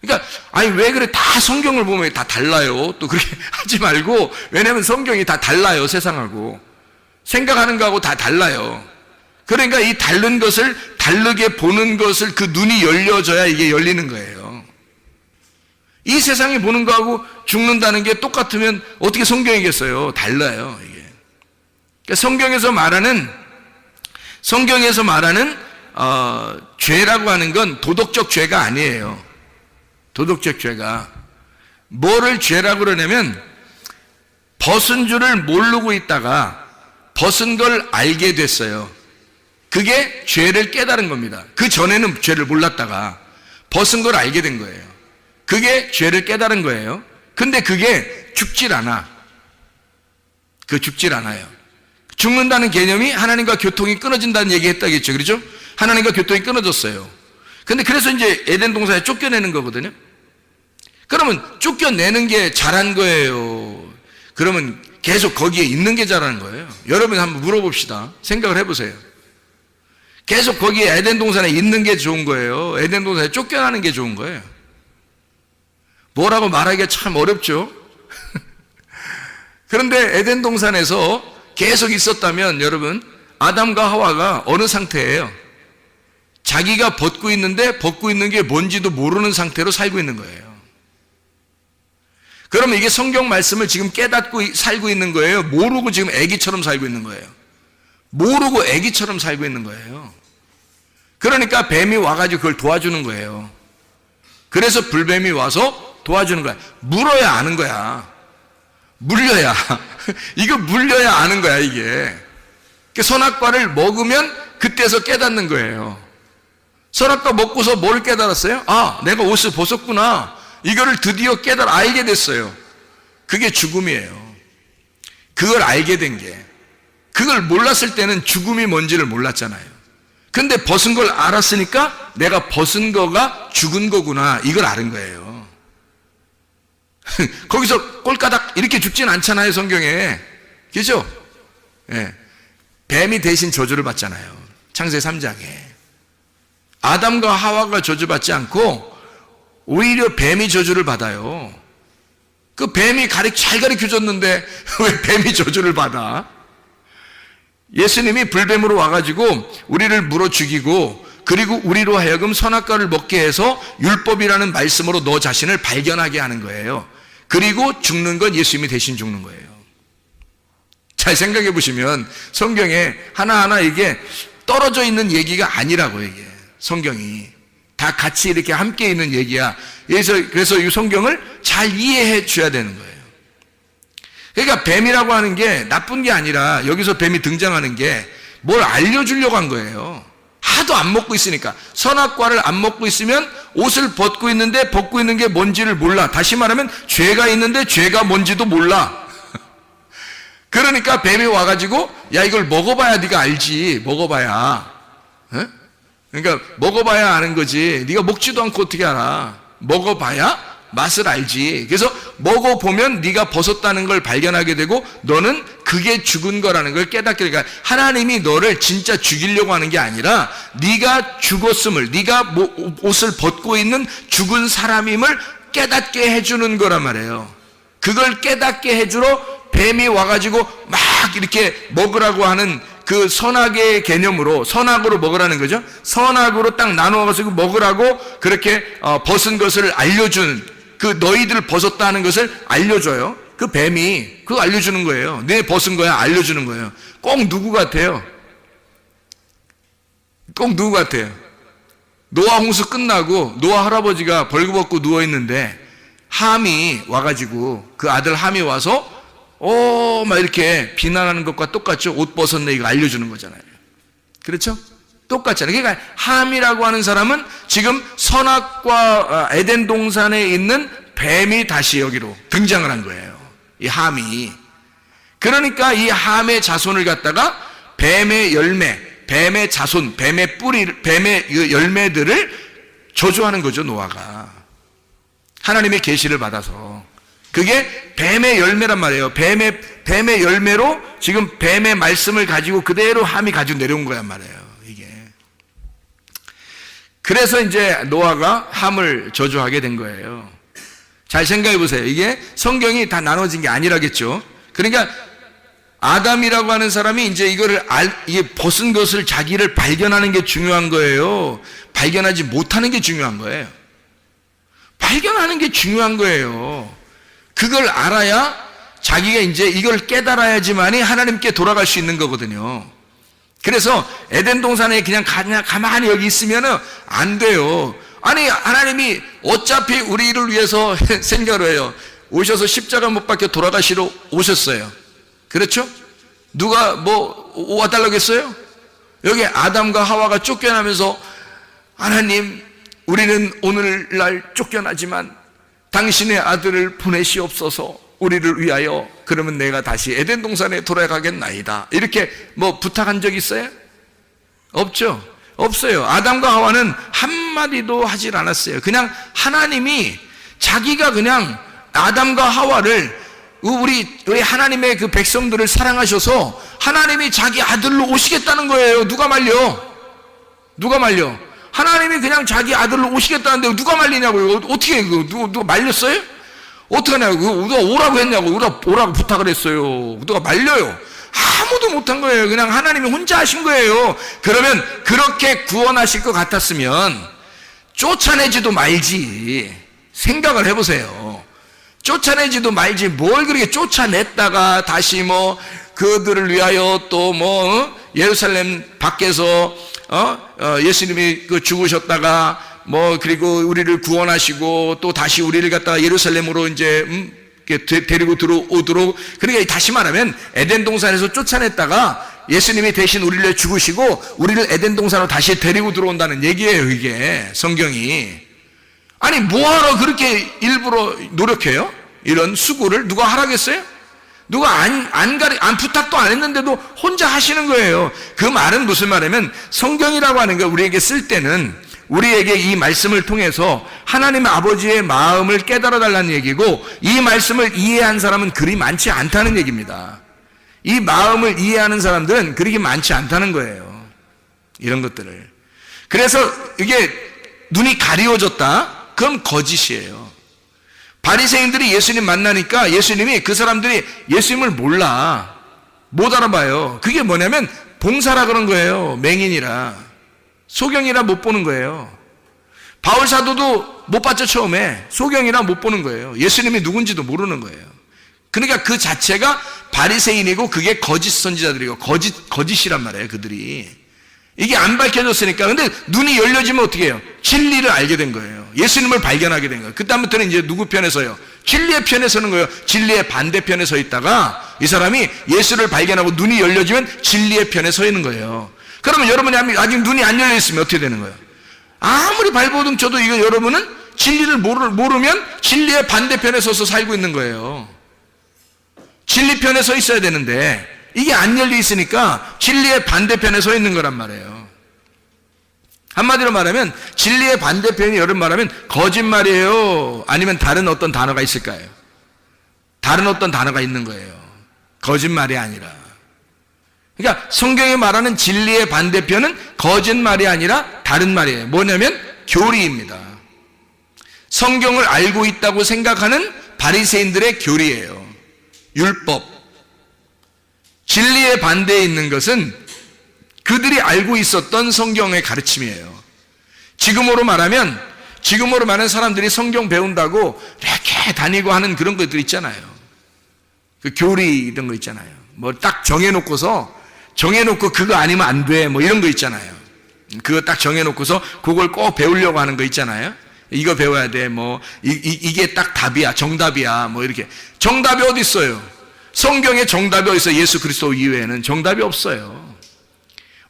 Speaker 3: 그러니까, 아니, 왜 그래? 다 성경을 보면 다 달라요. 또 그렇게 하지 말고, 왜냐면 성경이 다 달라요, 세상하고. 생각하는 거하고 다 달라요. 그러니까 이 다른 것을 다르게 보는 것을 그 눈이 열려져야 이게 열리는 거예요. 이 세상이 보는 거하고 죽는다는 게 똑같으면 어떻게 성경이겠어요? 달라요, 이게. 그러니까 성경에서 말하는 죄라고 하는 건 도덕적 죄가 아니에요. 도덕적 죄가 뭐를 죄라고 그러냐면 벗은 줄을 모르고 있다가 벗은 걸 알게 됐어요. 그게 죄를 깨달은 겁니다. 그 전에는 죄를 몰랐다가 벗은 걸 알게 된 거예요. 그게 죄를 깨달은 거예요. 근데 그게 죽질 않아. 죽질 않아요. 죽는다는 개념이 하나님과 교통이 끊어진다는 얘기 했다겠죠. 그렇죠? 하나님과 교통이 끊어졌어요. 근데 그래서 이제 에덴 동산에 쫓겨내는 거거든요. 그러면 쫓겨내는 게 잘한 거예요? 그러면 계속 거기에 있는 게 잘한 거예요? 여러분 한번 물어봅시다. 생각을 해보세요. 계속 거기에 에덴 동산에 있는 게 좋은 거예요? 에덴 동산에 쫓겨나는 게 좋은 거예요? 뭐라고 말하기가 참 어렵죠? 그런데 에덴 동산에서 계속 있었다면 여러분, 아담과 하와가 어느 상태예요? 자기가 벗고 있는데 벗고 있는 게 뭔지도 모르는 상태로 살고 있는 거예요. 그러면 이게 성경 말씀을 지금 깨닫고 살고 있는 거예요? 모르고 지금 애기처럼 살고 있는 거예요? 모르고 애기처럼 살고 있는 거예요. 그러니까 뱀이 와가지고 그걸 도와주는 거예요. 그래서 불뱀이 와서 도와주는 거야. 물어야 아는 거야. 물려야. 이거 물려야 아는 거야, 이게. 선악과를 먹으면 그때서 깨닫는 거예요. 선악과 먹고서 뭘 깨달았어요? 아, 내가 옷을 벗었구나. 이거를 드디어 알게 됐어요. 그게 죽음이에요. 그걸 알게 된 게. 그걸 몰랐을 때는 죽음이 뭔지를 몰랐잖아요. 근데 벗은 걸 알았으니까 내가 벗은 거가 죽은 거구나. 이걸 아는 거예요. 거기서 꼴까닥 이렇게 죽진 않잖아요, 성경에. 그죠? 예. 뱀이 대신 저주를 받잖아요. 창세기 3장에. 아담과 하와가 저주받지 않고 오히려 뱀이 저주를 받아요. 그 뱀이 잘 가르쳐줬는데 왜 뱀이 저주를 받아? 예수님이 불뱀으로 와가지고 우리를 물어 죽이고 그리고 우리로 하여금 선악과를 먹게 해서 율법이라는 말씀으로 너 자신을 발견하게 하는 거예요. 그리고 죽는 건 예수님이 대신 죽는 거예요. 잘 생각해 보시면 성경에 하나하나 이게 떨어져 있는 얘기가 아니라고, 이게 성경이 다 같이 이렇게 함께 있는 얘기야. 그래서 이 성경을 잘 이해해 줘야 되는 거예요. 그러니까 뱀이라고 하는 게 나쁜 게 아니라 여기서 뱀이 등장하는 게 뭘 알려주려고 한 거예요. 하도 안 먹고 있으니까. 선악과를 안 먹고 있으면 옷을 벗고 있는데 벗고 있는 게 뭔지를 몰라. 다시 말하면 죄가 있는데 죄가 뭔지도 몰라. 그러니까 뱀이 와가지고 야, 이걸 먹어봐야 네가 알지. 먹어봐야. 에? 그러니까 먹어봐야 아는 거지. 네가 먹지도 않고 어떻게 알아. 먹어봐야 맛을 알지. 그래서 먹어보면 네가 벗었다는 걸 발견하게 되고 너는 그게 죽은 거라는 걸 깨닫게 되니까 하나님이 너를 진짜 죽이려고 하는 게 아니라 네가 죽었음을, 네가 옷을 벗고 있는 죽은 사람임을 깨닫게 해주는 거란 말이에요. 그걸 깨닫게 해주러 뱀이 와가지고 막 이렇게 먹으라고 하는 그 선악의 개념으로, 선악으로 먹으라는 거죠. 선악으로 딱 나누어가지고 먹으라고 그렇게 벗은 것을 알려준, 그 너희들 벗었다는 것을 알려줘요. 그 뱀이 그거 알려주는 거예요. 내 벗은 거야 알려주는 거예요. 꼭 누구 같아요? 꼭 누구 같아요? 노아 홍수 끝나고 노아 할아버지가 벌거벗고 누워있는데 함이 와가지고 그 아들 함이 와서 막 이렇게 비난하는 것과 똑같죠. 옷 벗었네 이거 알려주는 거잖아요. 그렇죠? 똑같잖아요. 그러니까 함이라고 하는 사람은 지금 선악과 에덴 동산에 있는 뱀이 다시 여기로 등장을 한 거예요. 이 함이. 그러니까 이 함의 자손을 갖다가 뱀의 열매, 뱀의 자손, 뱀의 뿌리, 뱀의 열매들을 저주하는 거죠, 노아가. 하나님의 계시를 받아서. 그게 뱀의 열매란 말이에요. 뱀의 열매로 지금 뱀의 말씀을 가지고 그대로 함이 가지고 내려온 거란 말이에요, 이게. 그래서 이제 노아가 함을 저주하게 된 거예요. 잘 생각해 보세요. 이게 성경이 다 나눠진 게 아니라겠죠. 그러니까 아담이라고 하는 사람이 이제 이게 벗은 것을 자기를 발견하는 게 중요한 거예요. 발견하지 못하는 게 중요한 거예요. 발견하는 게 중요한 거예요. 그걸 알아야 자기가 이제 이걸 깨달아야지만이 하나님께 돌아갈 수 있는 거거든요. 그래서 에덴 동산에 그냥 가만히 여기 있으면은 안 돼요. 아니, 하나님이 어차피 우리를 위해서 생각을 해요. 오셔서 십자가 못 박혀 돌아가시러 오셨어요. 그렇죠? 누가 와달라고 했어요? 여기 아담과 하와가 쫓겨나면서 하나님, 우리는 오늘날 쫓겨나지만 당신의 아들을 보내시옵소서 우리를 위하여. 그러면 내가 다시 에덴 동산에 돌아가겠나이다. 이렇게 부탁한 적 있어요? 없죠? 없어요. 아담과 하와는 한마디도 하질 않았어요. 그냥 하나님이 자기가 그냥 아담과 하와를 우리 하나님의 그 백성들을 사랑하셔서 하나님이 자기 아들로 오시겠다는 거예요. 누가 말려? 누가 말려? 하나님이 그냥 자기 아들로 오시겠다는데 누가 말리냐고요? 어떻게 누가 말렸어요? 어떻게 하냐고? 누가 오라고 했냐고? 오라고 부탁을 했어요. 누가 말려요? 아무도 못한 거예요. 그냥 하나님이 혼자 하신 거예요. 그러면 그렇게 구원하실 것 같았으면 쫓아내지도 말지. 생각을 해보세요. 쫓아내지도 말지 뭘 그렇게 쫓아냈다가 다시 뭐 그들을 위하여 또 뭐 예루살렘 밖에서 예수님이 그 죽으셨다가 뭐 그리고 우리를 구원하시고 또 다시 우리를 갖다가 예루살렘으로 이제 데리고 들어오도록, 그러니까 다시 말하면 에덴 동산에서 쫓아냈다가 예수님이 대신 우리를 죽으시고 우리를 에덴 동산으로 다시 데리고 들어온다는 얘기예요. 이게 성경이. 아니 뭐하러 그렇게 일부러 노력해요? 이런 수고를 누가 하라겠어요? 누가 안 부탁도 안 했는데도 혼자 하시는 거예요. 그 말은 무슨 말이냐면 성경이라고 하는 걸 우리에게 쓸 때는 우리에게 이 말씀을 통해서 하나님 아버지의 마음을 깨달아 달라는 얘기고, 이 말씀을 이해한 사람은 그리 많지 않다는 얘기입니다. 이 마음을 이해하는 사람들은 그렇게 많지 않다는 거예요. 이런 것들을. 그래서 이게 눈이 가리워졌다? 그럼 거짓이에요. 바리새인들이 예수님 만나니까 예수님이, 그 사람들이 예수님을 몰라. 못 알아봐요. 그게 뭐냐면 봉사라 그런 거예요. 맹인이라. 소경이라 못 보는 거예요. 바울 사도도 못 봤죠. 처음에 소경이라 못 보는 거예요. 예수님이 누군지도 모르는 거예요. 그러니까 그 자체가 바리새인이고 그게 거짓 선지자들이고 거짓이란 말이에요. 그들이 이게 안 밝혀졌으니까. 근데 눈이 열려지면 어떻게 해요? 진리를 알게 된 거예요. 예수님을 발견하게 된 거예요. 그다음부터는 이제 누구 편에 서요? 진리의 편에 서는 거예요. 진리의 반대편에 서 있다가 이 사람이 예수를 발견하고 눈이 열려지면 진리의 편에 서 있는 거예요. 그러면 여러분이 아직 눈이 안 열려 있으면 어떻게 되는 거예요? 아무리 발버둥 쳐도 이거 여러분은 진리를 모르면 진리의 반대편에 서서 살고 있는 거예요. 진리 편에 서 있어야 되는데 이게 안 열려 있으니까 진리의 반대편에 서 있는 거란 말이에요. 한마디로 말하면 진리의 반대편이 여러분 말하면 거짓말이에요? 아니면 다른 어떤 단어가 있을까요? 다른 어떤 단어가 있는 거예요. 거짓말이 아니라. 그러니까 성경이 말하는 진리의 반대편은 거짓말이 아니라 다른 말이에요. 뭐냐면 교리입니다. 성경을 알고 있다고 생각하는 바리새인들의 교리예요. 율법. 진리의 반대에 있는 것은 그들이 알고 있었던 성경의 가르침이에요. 지금으로 말하면 사람들이 성경 배운다고 이렇게 다니고 하는 그런 것들 있잖아요. 그 교리 이런 거 있잖아요. 뭐 딱 정해놓고 그거 아니면 안 돼. 뭐 이런 거 있잖아요. 그거 딱 정해놓고서 그걸 꼭 배우려고 하는 거 있잖아요. 이거 배워야 돼. 뭐 이게 딱 답이야. 정답이야. 뭐 이렇게. 정답이 어디 있어요? 성경에 정답이 어디 있어요? 예수 그리스도 이외에는 정답이 없어요.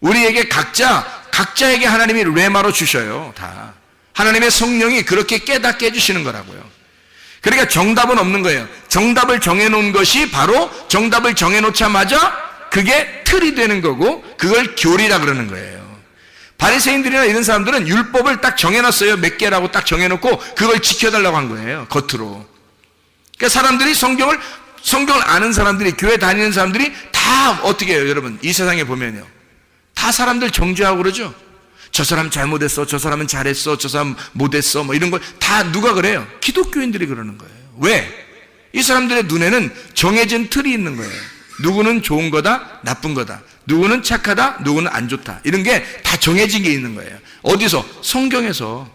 Speaker 3: 우리에게 각자에게 하나님이 레마로 주셔요. 다. 하나님의 성령이 그렇게 깨닫게 해주시는 거라고요. 그러니까 정답은 없는 거예요. 정답을 정해놓은 것이 바로 정답을 정해놓자마자 그게 틀이 되는 거고 그걸 교리라 그러는 거예요. 바리새인들이나 이런 사람들은 율법을 딱 정해놨어요. 몇 개라고 딱 정해놓고 그걸 지켜달라고 한 거예요. 겉으로. 그러니까 사람들이 성경을 아는 사람들이, 교회 다니는 사람들이 다 어떻게 해요? 여러분 이 세상에 보면요, 다 사람들 정죄하고 그러죠. 저 사람 잘못했어, 저 사람은 잘했어, 저 사람 못했어, 뭐 이런 걸 다 누가 그래요? 기독교인들이 그러는 거예요. 왜? 이 사람들의 눈에는 정해진 틀이 있는 거예요. 누구는 좋은 거다, 나쁜 거다. 누구는 착하다, 누구는 안 좋다. 이런 게 다 정해진 게 있는 거예요. 어디서? 성경에서.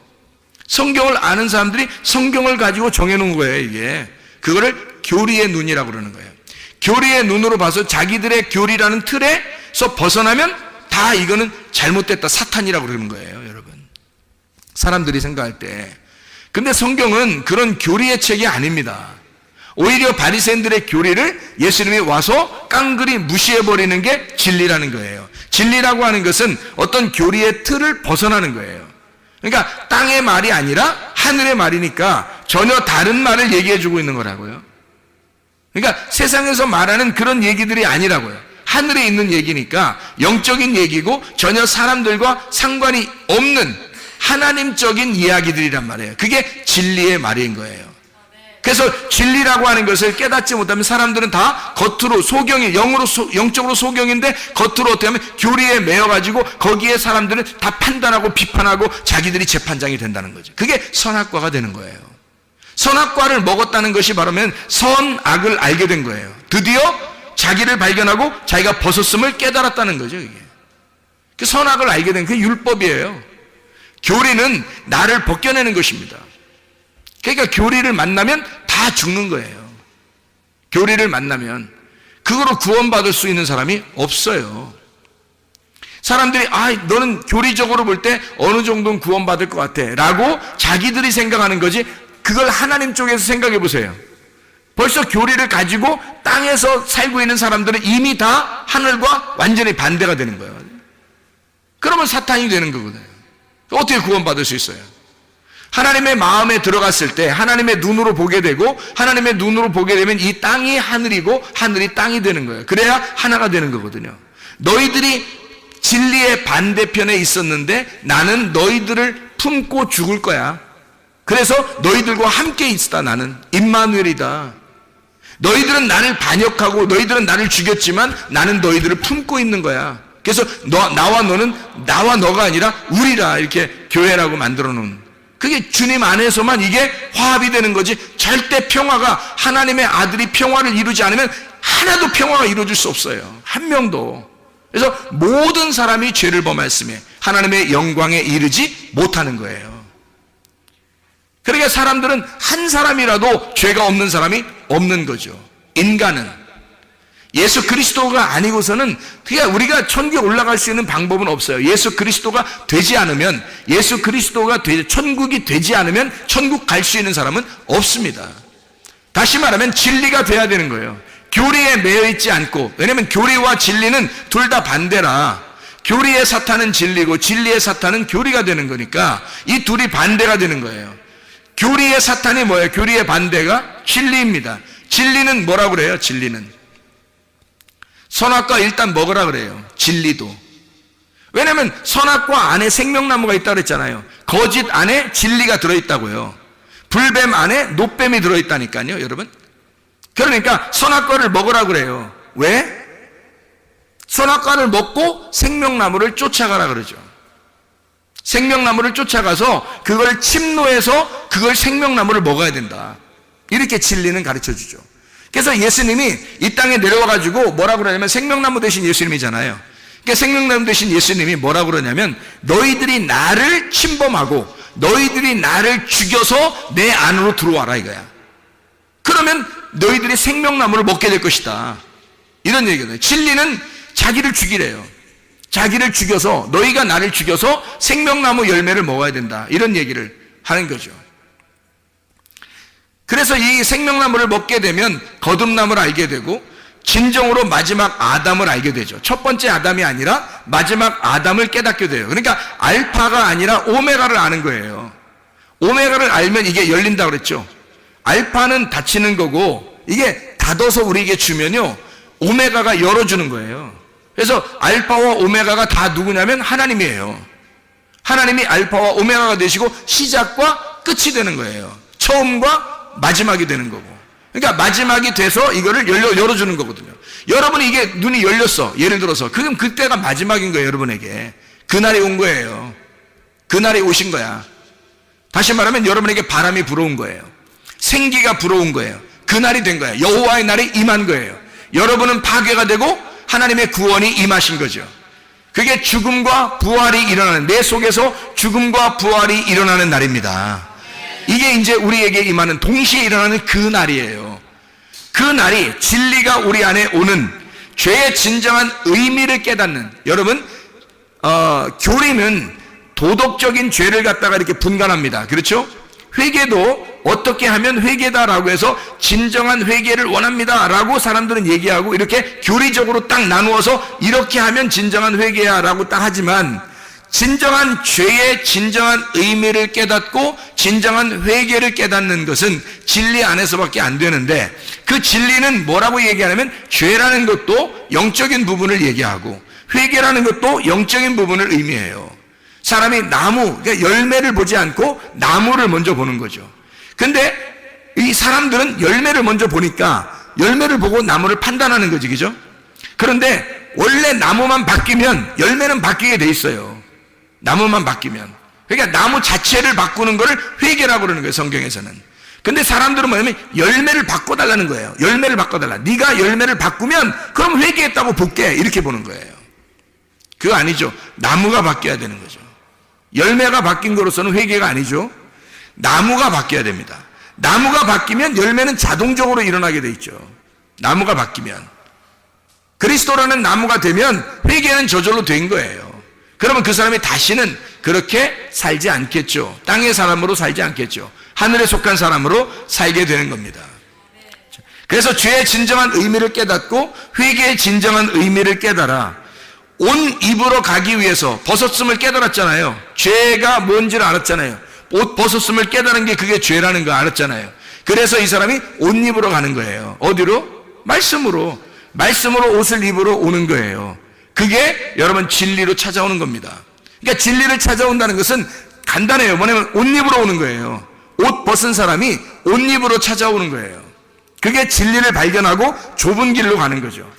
Speaker 3: 성경을 아는 사람들이 성경을 가지고 정해놓은 거예요. 이게 그거를 교리의 눈이라고 그러는 거예요. 교리의 눈으로 봐서 자기들의 교리라는 틀에서 벗어나면 다 이거는 잘못됐다, 사탄이라고 그러는 거예요. 여러분 사람들이 생각할 때. 근데 성경은 그런 교리의 책이 아닙니다. 오히려 바리새인들의 교리를 예수님이 와서 깡그리 무시해버리는 게 진리라는 거예요. 진리라고 하는 것은 어떤 교리의 틀을 벗어나는 거예요. 그러니까 땅의 말이 아니라 하늘의 말이니까 전혀 다른 말을 얘기해주고 있는 거라고요. 그러니까 세상에서 말하는 그런 얘기들이 아니라고요. 하늘에 있는 얘기니까 영적인 얘기고 전혀 사람들과 상관이 없는 하나님적인 이야기들이란 말이에요. 그게 진리의 말인 거예요. 그래서 진리라고 하는 것을 깨닫지 못하면 사람들은 다 겉으로 영적으로 소경인데 겉으로 어떻게 하면 교리에 매여가지고 거기에 사람들은 다 판단하고 비판하고 자기들이 재판장이 된다는 거죠. 그게 선악과가 되는 거예요. 선악과를 먹었다는 것이 바로면 선악을 알게 된 거예요. 드디어 자기를 발견하고 자기가 벗었음을 깨달았다는 거죠. 이게 그 선악을 알게 된 그 율법이에요. 교리는 나를 벗겨내는 것입니다. 그러니까 교리를 만나면 다 죽는 거예요. 교리를 만나면 그거로 구원받을 수 있는 사람이 없어요. 사람들이 너는 교리적으로 볼 때 어느 정도는 구원받을 것 같아 라고 자기들이 생각하는 거지, 그걸 하나님 쪽에서 생각해 보세요. 벌써 교리를 가지고 땅에서 살고 있는 사람들은 이미 다 하늘과 완전히 반대가 되는 거예요. 그러면 사탄이 되는 거거든요. 어떻게 구원받을 수 있어요? 하나님의 마음에 들어갔을 때 하나님의 눈으로 보게 되고, 하나님의 눈으로 보게 되면 이 땅이 하늘이고 하늘이 땅이 되는 거예요. 그래야 하나가 되는 거거든요. 너희들이 진리의 반대편에 있었는데 나는 너희들을 품고 죽을 거야. 그래서 너희들과 함께 있다. 나는 임마누엘이다. 너희들은 나를 반역하고 너희들은 나를 죽였지만 나는 너희들을 품고 있는 거야. 그래서 나와 너는 나와 너가 아니라 우리라, 이렇게 교회라고 만들어 놓은, 그게 주님 안에서만 이게 화합이 되는 거지. 절대 평화가, 하나님의 아들이 평화를 이루지 않으면 하나도 평화가 이루어질 수 없어요. 한 명도. 그래서 모든 사람이 죄를 범했음에 하나님의 영광에 이르지 못하는 거예요. 그러니까 사람들은 한 사람이라도 죄가 없는 사람이 없는 거죠. 인간은 예수 그리스도가 아니고서는 그냥 우리가 천국에 올라갈 수 있는 방법은 없어요. 예수 그리스도가 되지 않으면, 예수 그리스도가 천국이 되지 않으면 천국 갈 수 있는 사람은 없습니다. 다시 말하면 진리가 돼야 되는 거예요. 교리에 매여 있지 않고, 왜냐하면 교리와 진리는 둘 다 반대라. 교리의 사탄은 진리고 진리의 사탄은 교리가 되는 거니까 이 둘이 반대가 되는 거예요. 교리의 사탄이 뭐예요? 교리의 반대가 진리입니다. 진리는 뭐라고 그래요? 진리는 선악과 일단 먹으라 그래요. 진리도. 왜냐하면 선악과 안에 생명나무가 있다고 그랬잖아요. 거짓 안에 진리가 들어있다고요. 불뱀 안에 노뱀이 들어있다니까요, 여러분. 그러니까 선악과를 먹으라 그래요. 왜? 선악과를 먹고 생명나무를 쫓아가라 그러죠. 생명나무를 쫓아가서 그걸 침노해서 그걸 생명나무를 먹어야 된다. 이렇게 진리는 가르쳐 주죠. 그래서 예수님이 이 땅에 내려와가지고 뭐라고 그러냐면, 생명나무 대신 예수님이잖아요. 그러니까 생명나무 대신 예수님이 뭐라고 그러냐면, 너희들이 나를 침범하고 너희들이 나를 죽여서 내 안으로 들어와라 이거야. 그러면 너희들이 생명나무를 먹게 될 것이다. 이런 얘기거든요. 진리는 자기를 죽이래요. 자기를 죽여서, 너희가 나를 죽여서 생명나무 열매를 먹어야 된다. 이런 얘기를 하는 거죠. 그래서 이 생명나무를 먹게 되면 거듭남을 알게 되고 진정으로 마지막 아담을 알게 되죠. 첫 번째 아담이 아니라 마지막 아담을 깨닫게 돼요. 그러니까 알파가 아니라 오메가를 아는 거예요. 오메가를 알면 이게 열린다고 그랬죠. 알파는 닫히는 거고 이게 닫아서 우리에게 주면요, 오메가가 열어주는 거예요. 그래서 알파와 오메가가 다 누구냐면 하나님이에요. 하나님이 알파와 오메가가 되시고 시작과 끝이 되는 거예요. 처음과 마지막이 되는 거고. 그러니까 마지막이 돼서 이거를 열어주는 거거든요. 여러분이 이게 눈이 열렸어. 예를 들어서. 그럼 그때가 마지막인 거예요, 여러분에게. 그날이 온 거예요. 그날이 오신 거야. 다시 말하면 여러분에게 바람이 불어온 거예요. 생기가 불어온 거예요. 그날이 된 거예요. 여호와의 날이 임한 거예요. 여러분은 파괴가 되고 하나님의 구원이 임하신 거죠. 그게 죽음과 부활이 일어나는, 내 속에서 죽음과 부활이 일어나는 날입니다. 이게 이제 우리에게 임하는, 동시에 일어나는 그 날이에요. 그 날이 진리가 우리 안에 오는, 죄의 진정한 의미를 깨닫는, 여러분, 교리는 도덕적인 죄를 갖다가 이렇게 분간합니다. 그렇죠? 회개도 어떻게 하면 회개다라고 해서 진정한 회개를 원합니다 라고 사람들은 얘기하고 이렇게 교리적으로 딱 나누어서 이렇게 하면 진정한 회개야 라고 딱 하지만, 진정한 죄의 진정한 의미를 깨닫고 진정한 회개를 깨닫는 것은 진리 안에서밖에 안 되는데, 그 진리는 뭐라고 얘기하냐면 죄라는 것도 영적인 부분을 얘기하고 회개라는 것도 영적인 부분을 의미해요. 사람이 나무, 그러니까 열매를 보지 않고 나무를 먼저 보는 거죠. 근데 이 사람들은 열매를 먼저 보니까 열매를 보고 나무를 판단하는 거지, 그죠? 그런데 원래 나무만 바뀌면 열매는 바뀌게 돼 있어요. 나무만 바뀌면. 그러니까 나무 자체를 바꾸는 거를 회개라고 그러는 거예요, 성경에서는. 근데 사람들은 뭐냐면 열매를 바꿔달라는 거예요. 열매를 바꿔달라. 네가 열매를 바꾸면 그럼 회개했다고 볼게, 이렇게 보는 거예요. 그거 아니죠. 나무가 바뀌어야 되는 거죠. 열매가 바뀐 거로서는 회개가 아니죠. 나무가 바뀌어야 됩니다. 나무가 바뀌면 열매는 자동적으로 일어나게 돼 있죠. 나무가 바뀌면. 그리스도라는 나무가 되면 회개는 저절로 된 거예요. 그러면 그 사람이 다시는 그렇게 살지 않겠죠. 땅의 사람으로 살지 않겠죠. 하늘에 속한 사람으로 살게 되는 겁니다. 그래서 죄의 진정한 의미를 깨닫고 회개의 진정한 의미를 깨달아 온 입으로 가기 위해서 벗었음을 깨달았잖아요. 죄가 뭔지를 알았잖아요. 옷 벗었음을 깨달은 게 그게 죄라는 거 알았잖아요. 그래서 이 사람이 옷 입으로 가는 거예요. 어디로? 말씀으로. 말씀으로 옷을 입으러 오는 거예요. 그게 여러분 진리로 찾아오는 겁니다. 그러니까 진리를 찾아온다는 것은 간단해요. 뭐냐면 옷 입으러 오는 거예요. 옷 벗은 사람이 옷 입으로 찾아오는 거예요. 그게 진리를 발견하고 좁은 길로 가는 거죠.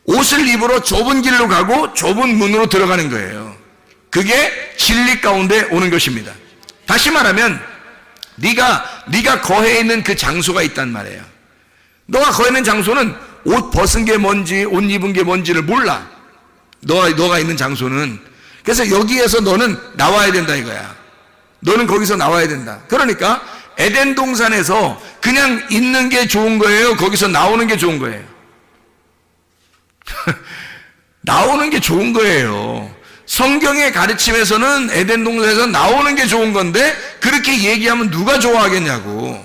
Speaker 3: 옷을 입으러 좁은 길로 가고 좁은 문으로 들어가는 거예요. 그게 진리 가운데 오는 것입니다. 다시 말하면 네가 거해 있는 그 장소가 있단 말이에요. 너가 거해 있는 장소는 옷 벗은 게 뭔지 옷 입은 게 뭔지를 몰라. 너가 있는 장소는. 그래서 여기에서 너는 나와야 된다 이거야. 너는 거기서 나와야 된다. 그러니까 에덴 동산에서 그냥 있는 게 좋은 거예요? 거기서 나오는 게 좋은 거예요? 나오는 게 좋은 거예요. 성경의 가르침에서는 에덴 동산에서 나오는 게 좋은 건데 그렇게 얘기하면 누가 좋아하겠냐고.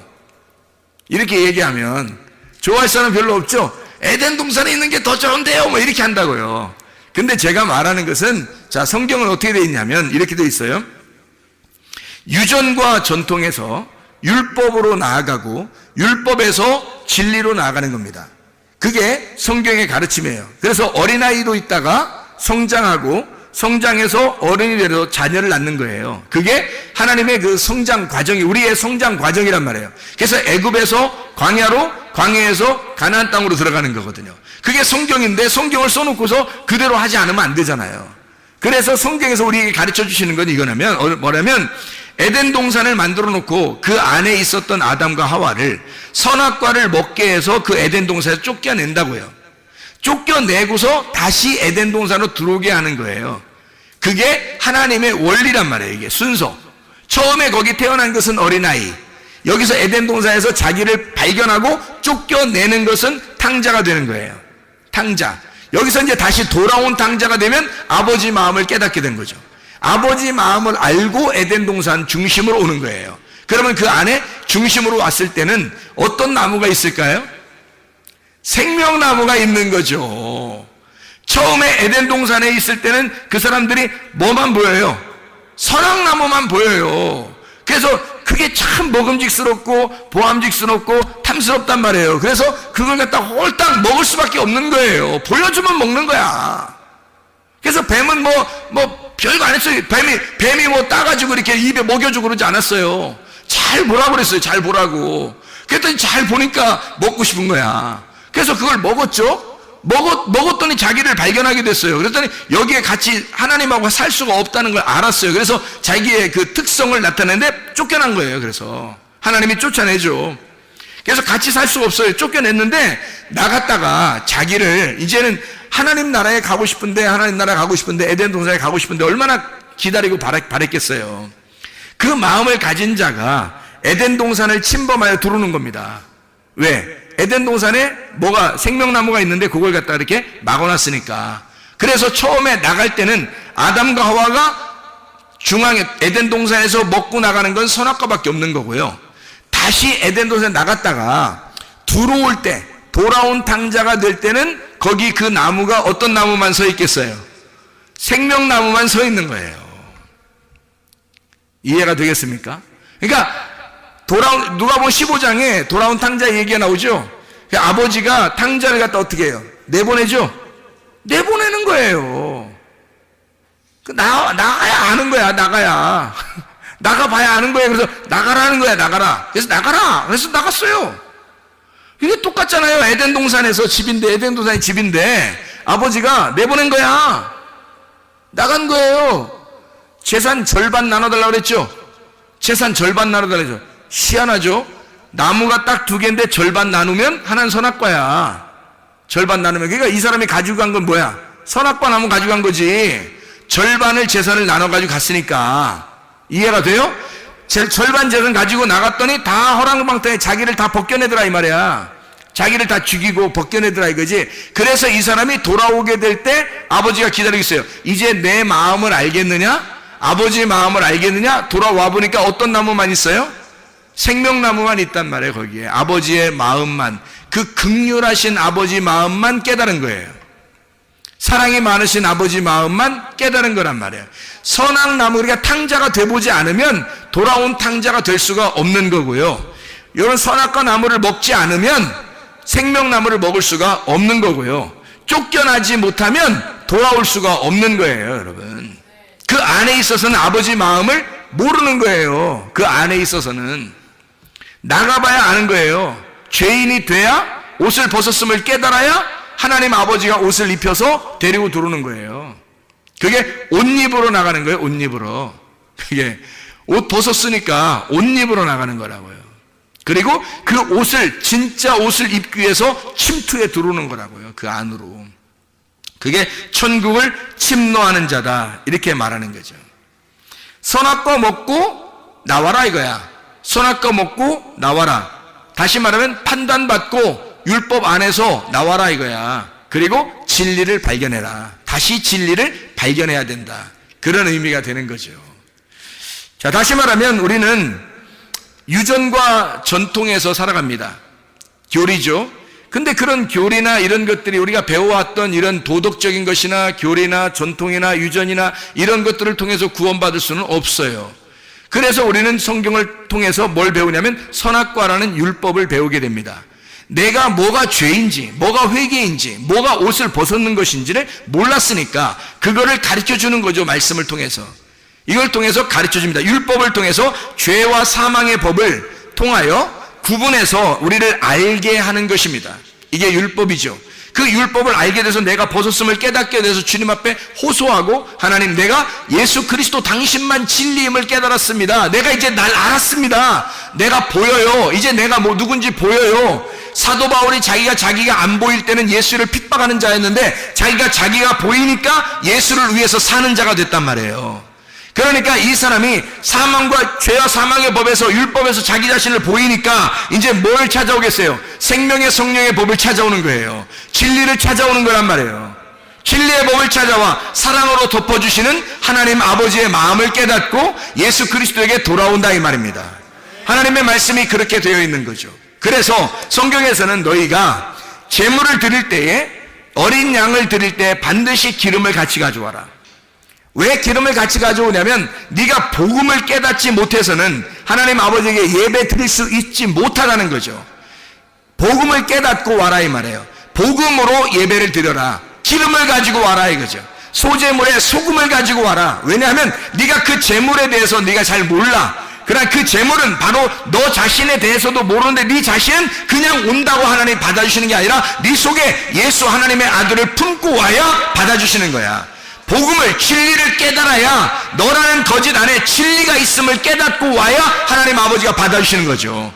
Speaker 3: 이렇게 얘기하면 좋아할 사람 별로 없죠. 에덴 동산에 있는 게 더 좋은데요 뭐 이렇게 한다고요. 근데 제가 말하는 것은 자, 성경은 어떻게 되어 있냐면 이렇게 되어 있어요. 유전과 전통에서 율법으로 나아가고 율법에서 진리로 나아가는 겁니다. 그게 성경의 가르침이에요. 그래서 어린아이로 있다가 성장하고 성장해서 어른이 되어서 자녀를 낳는 거예요. 그게 하나님의 그 성장 과정이 우리의 성장 과정이란 말이에요. 그래서 애굽에서 광야로, 광야에서 가나안 땅으로 들어가는 거거든요. 그게 성경인데 성경을 써놓고서 그대로 하지 않으면 안 되잖아요. 그래서 성경에서 우리에게 가르쳐 주시는 건 이거냐면 뭐냐면 에덴 동산을 만들어 놓고 그 안에 있었던 아담과 하와를 선악과를 먹게 해서 그 에덴 동산에서 쫓겨낸다고요. 쫓겨내고서 다시 에덴 동산으로 들어오게 하는 거예요. 그게 하나님의 원리란 말이에요. 이게 순서. 처음에 거기 태어난 것은 어린아이. 여기서 에덴 동산에서 자기를 발견하고 쫓겨내는 것은 탕자가 되는 거예요. 탕자. 여기서 이제 다시 돌아온 탕자가 되면 아버지 마음을 깨닫게 된 거죠. 아버지 마음을 알고 에덴 동산 중심으로 오는 거예요. 그러면 그 안에 중심으로 왔을 때는 어떤 나무가 있을까요? 생명나무가 있는 거죠. 처음에 에덴 동산에 있을 때는 그 사람들이 뭐만 보여요? 선악나무만 보여요. 그래서 그게 참 먹음직스럽고 보암직스럽고 탐스럽단 말이에요. 그래서 그걸 갖다 홀딱 먹을 수밖에 없는 거예요. 보여주면 먹는 거야. 그래서 뱀은 별거 안 했어요. 뱀이 뭐 따가지고 이렇게 입에 먹여주고 그러지 않았어요. 잘 보라고 그랬어요. 잘 보라고. 그랬더니 잘 보니까 먹고 싶은 거야. 그래서 그걸 먹었죠. 먹었더니 자기를 발견하게 됐어요. 그랬더니 여기에 같이 하나님하고 살 수가 없다는 걸 알았어요. 그래서 자기의 그 특성을 나타내는데 쫓겨난 거예요. 그래서 하나님이 쫓아내죠. 그래서 같이 살 수가 없어요. 쫓겨냈는데 나갔다가 자기를 이제는 하나님 나라에 가고 싶은데 하나님 나라에 가고 싶은데 에덴 동산에 가고 싶은데 얼마나 기다리고 바랬겠어요. 그 마음을 가진 자가 에덴 동산을 침범하여 들어오는 겁니다. 왜? 에덴 동산에 뭐가 생명나무가 있는데 그걸 갖다 이렇게 막아놨으니까. 그래서 처음에 나갈 때는 아담과 하와가 중앙에 에덴 동산에서 먹고 나가는 건 선악과밖에 없는 거고요. 다시 에덴 동산에 나갔다가 들어올 때 돌아온 탕자가 될 때는 거기 그 나무가 어떤 나무만 서 있겠어요? 생명나무만 서 있는 거예요. 이해가 되겠습니까? 그러니까 누가복음 15장에 돌아온 탕자 얘기가 나오죠. 아버지가 탕자를 갖다 어떻게 해요? 내보내죠. 내보내는 거예요. 나가야 아는 거야. 나가야 나가봐야 아는 거예요. 그래서 나가라는 거야. 나가라. 그래서 나가라. 그래서 나갔어요. 이게 똑같잖아요. 에덴 동산에서 집인데 에덴 동산이 집인데 아버지가 내보낸 거야. 나간 거예요. 재산 절반 나눠달라고 그랬죠. 재산 절반 나눠달라고 그랬죠. 희한하죠. 나무가 딱 2개인데 절반 나누면 하나는 선악과야. 절반 나누면. 그러니까 이 사람이 가지고 간 건 뭐야? 선악과 나무 가지고 간 거지. 절반을 재산을 나눠가지고 갔으니까. 이해가 돼요? 절반 재산 가지고 나갔더니 다 허랑방탕에 자기를 다 벗겨내더라 이 말이야. 자기를 다 죽이고 벗겨내더라 이거지. 그래서 이 사람이 돌아오게 될 때 아버지가 기다리고 있어요. 이제 내 마음을 알겠느냐? 아버지의 마음을 알겠느냐? 돌아와 보니까 어떤 나무만 있어요? 생명나무만 있단 말이에요. 거기에 아버지의 마음만, 그 긍휼하신 아버지 마음만 깨달은 거예요. 사랑이 많으신 아버지 마음만 깨달은 거란 말이에요. 선악나무, 우리가 탕자가 돼보지 않으면 돌아온 탕자가 될 수가 없는 거고요. 이런 선악과 나무를 먹지 않으면 생명나무를 먹을 수가 없는 거고요. 쫓겨나지 못하면 돌아올 수가 없는 거예요, 여러분. 그 안에 있어서는 아버지 마음을 모르는 거예요. 그 안에 있어서는 나가봐야 아는 거예요. 죄인이 돼야, 옷을 벗었음을 깨달아야 하나님 아버지가 옷을 입혀서 데리고 들어오는 거예요. 그게 옷 입으로 나가는 거예요. 옷 입으로. 그게 옷 벗었으니까 옷 입으로 나가는 거라고요. 그리고 그 옷을, 진짜 옷을 입기 위해서 침투에 들어오는 거라고요. 그 안으로. 그게 천국을 침노하는 자다, 이렇게 말하는 거죠. 선악과 먹고 나와라 이거야. 선악과 먹고 나와라. 다시 말하면 판단받고 율법 안에서 나와라 이거야. 그리고 진리를 발견해라. 다시 진리를 발견해야 된다. 그런 의미가 되는 거죠. 자, 다시 말하면 우리는 유전과 전통에서 살아갑니다. 교리죠. 근데 그런 교리나 이런 것들이 우리가 배워왔던 이런 도덕적인 것이나 교리나 전통이나 유전이나 이런 것들을 통해서 구원받을 수는 없어요. 그래서 우리는 성경을 통해서 뭘 배우냐면 선악과라는 율법을 배우게 됩니다. 내가 뭐가 죄인지, 뭐가 회개인지, 뭐가 옷을 벗었는 것인지를 몰랐으니까 그거를 가르쳐주는 거죠. 말씀을 통해서. 이걸 통해서 가르쳐줍니다. 율법을 통해서 죄와 사망의 법을 통하여 구분해서 우리를 알게 하는 것입니다. 이게 율법이죠. 그 율법을 알게 돼서 내가 벗었음을 깨닫게 돼서 주님 앞에 호소하고, 하나님, 내가 예수 그리스도 당신만 진리임을 깨달았습니다. 내가 이제 날 알았습니다. 내가 보여요. 이제 내가 뭐 누군지 보여요. 사도 바울이 자기가 안 보일 때는 예수를 핍박하는 자였는데 자기가 보이니까 예수를 위해서 사는 자가 됐단 말이에요. 그러니까 이 사람이 사망과 죄와 사망의 법에서, 율법에서 자기 자신을 보이니까 이제 뭘 찾아오겠어요? 생명의 성령의 법을 찾아오는 거예요. 진리를 찾아오는 거란 말이에요. 진리의 법을 찾아와 사랑으로 덮어주시는 하나님 아버지의 마음을 깨닫고 예수 그리스도에게 돌아온다 이 말입니다. 하나님의 말씀이 그렇게 되어 있는 거죠. 그래서 성경에서는 너희가 제물을 드릴 때에, 어린 양을 드릴 때 반드시 기름을 같이 가져와라. 왜 기름을 같이 가져오냐면 네가 복음을 깨닫지 못해서는 하나님 아버지에게 예배 드릴 수 있지 못하다는 거죠. 복음을 깨닫고 와라 이 말이에요. 복음으로 예배를 드려라. 기름을 가지고 와라 이거죠. 소제물에 소금을 가지고 와라. 왜냐하면 네가 그 제물에 대해서 네가 잘 몰라. 그러나 그 제물은 바로 너 자신에 대해서도 모르는데 네 자신은 그냥 온다고 하나님 받아주시는 게 아니라 네 속에 예수 하나님의 아들을 품고 와야 받아주시는 거야. 복음을, 진리를 깨달아야, 너라는 거짓 안에 진리가 있음을 깨닫고 와야 하나님 아버지가 받아주시는 거죠.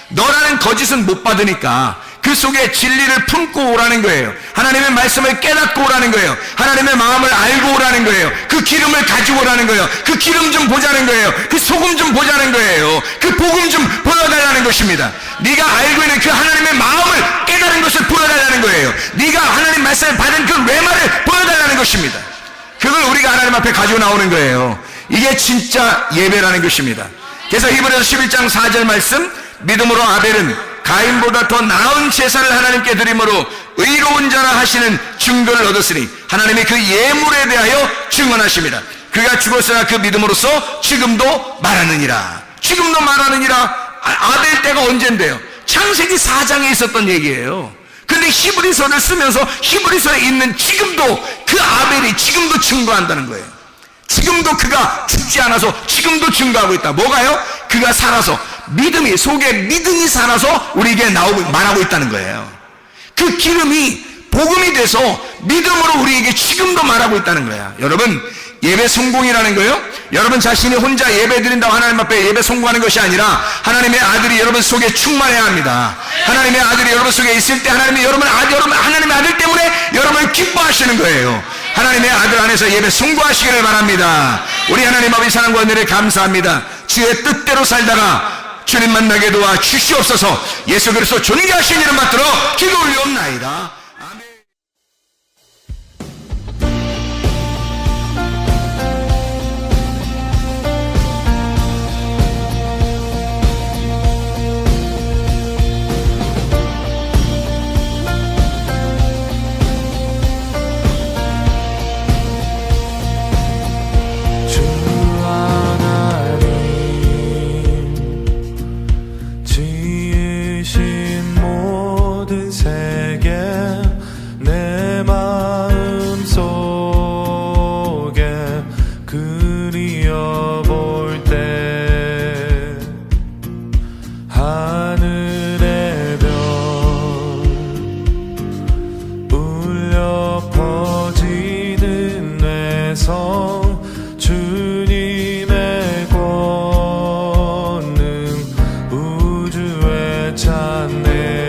Speaker 3: 너라는 거짓은 못 받으니까 그 속에 진리를 품고 오라는 거예요. 하나님의 말씀을 깨닫고 오라는 거예요. 하나님의 마음을 알고 오라는 거예요. 그 기름을 가지고 오라는 거예요. 그 기름 좀 보자는 거예요. 그 소금 좀 보자는 거예요. 그 복음 좀 보여달라는 것입니다. 네가 알고 있는 그 하나님의 마음을 깨달은 것을 보여달라는 거예요. 네가 하나님 말씀을 받은 그 외말을 보여달라는 것입니다. 그걸 우리가 하나님 앞에 가지고 나오는 거예요. 이게 진짜 예배라는 것입니다. 그래서 히브리서 11장 4절 말씀, 믿음으로 아벨은 가인보다 더 나은 제사를 하나님께 드림으로 의로운 자라 하시는 증거를 얻었으니 하나님이 그 예물에 대하여 증언하십니다. 그가 죽었으나 그 믿음으로써 지금도 말하느니라. 지금도 말하느니라. 아벨 때가 언젠데요? 창세기 4장에 있었던 얘기예요. 근데 히브리서를 쓰면서 히브리서에 있는 지금도 그 아벨이 지금도 증거한다는 거예요. 지금도 그가 죽지 않아서 지금도 증거하고 있다. 뭐가요? 그가 살아서, 믿음이, 속에 믿음이 살아서 우리에게 나오고 말하고 있다는 거예요. 그 기름이 복음이 돼서 믿음으로 우리에게 지금도 말하고 있다는 거야. 여러분, 예배 성공이라는 거예요. 여러분 자신이 혼자 예배 드린다고 하나님 앞에 예배 송구하는 것이 아니라 하나님의 아들이 여러분 속에 충만해야 합니다. 하나님의 아들이 여러분 속에 있을 때 하나님이 하나님의 아들 때문에 여러분을 기뻐하시는 거예요. 하나님의 아들 안에서 예배 송구하시기를 바랍니다. 우리 하나님 아버지 사랑과 은혜를 감사합니다. 주의 뜻대로 살다가 주님 만나게 도와 주시옵소서. 예수 그리스도 존귀하신 이름 받들어 기도 올리옵나이다. 아멘.
Speaker 4: 주님의 권능 우주에 찬네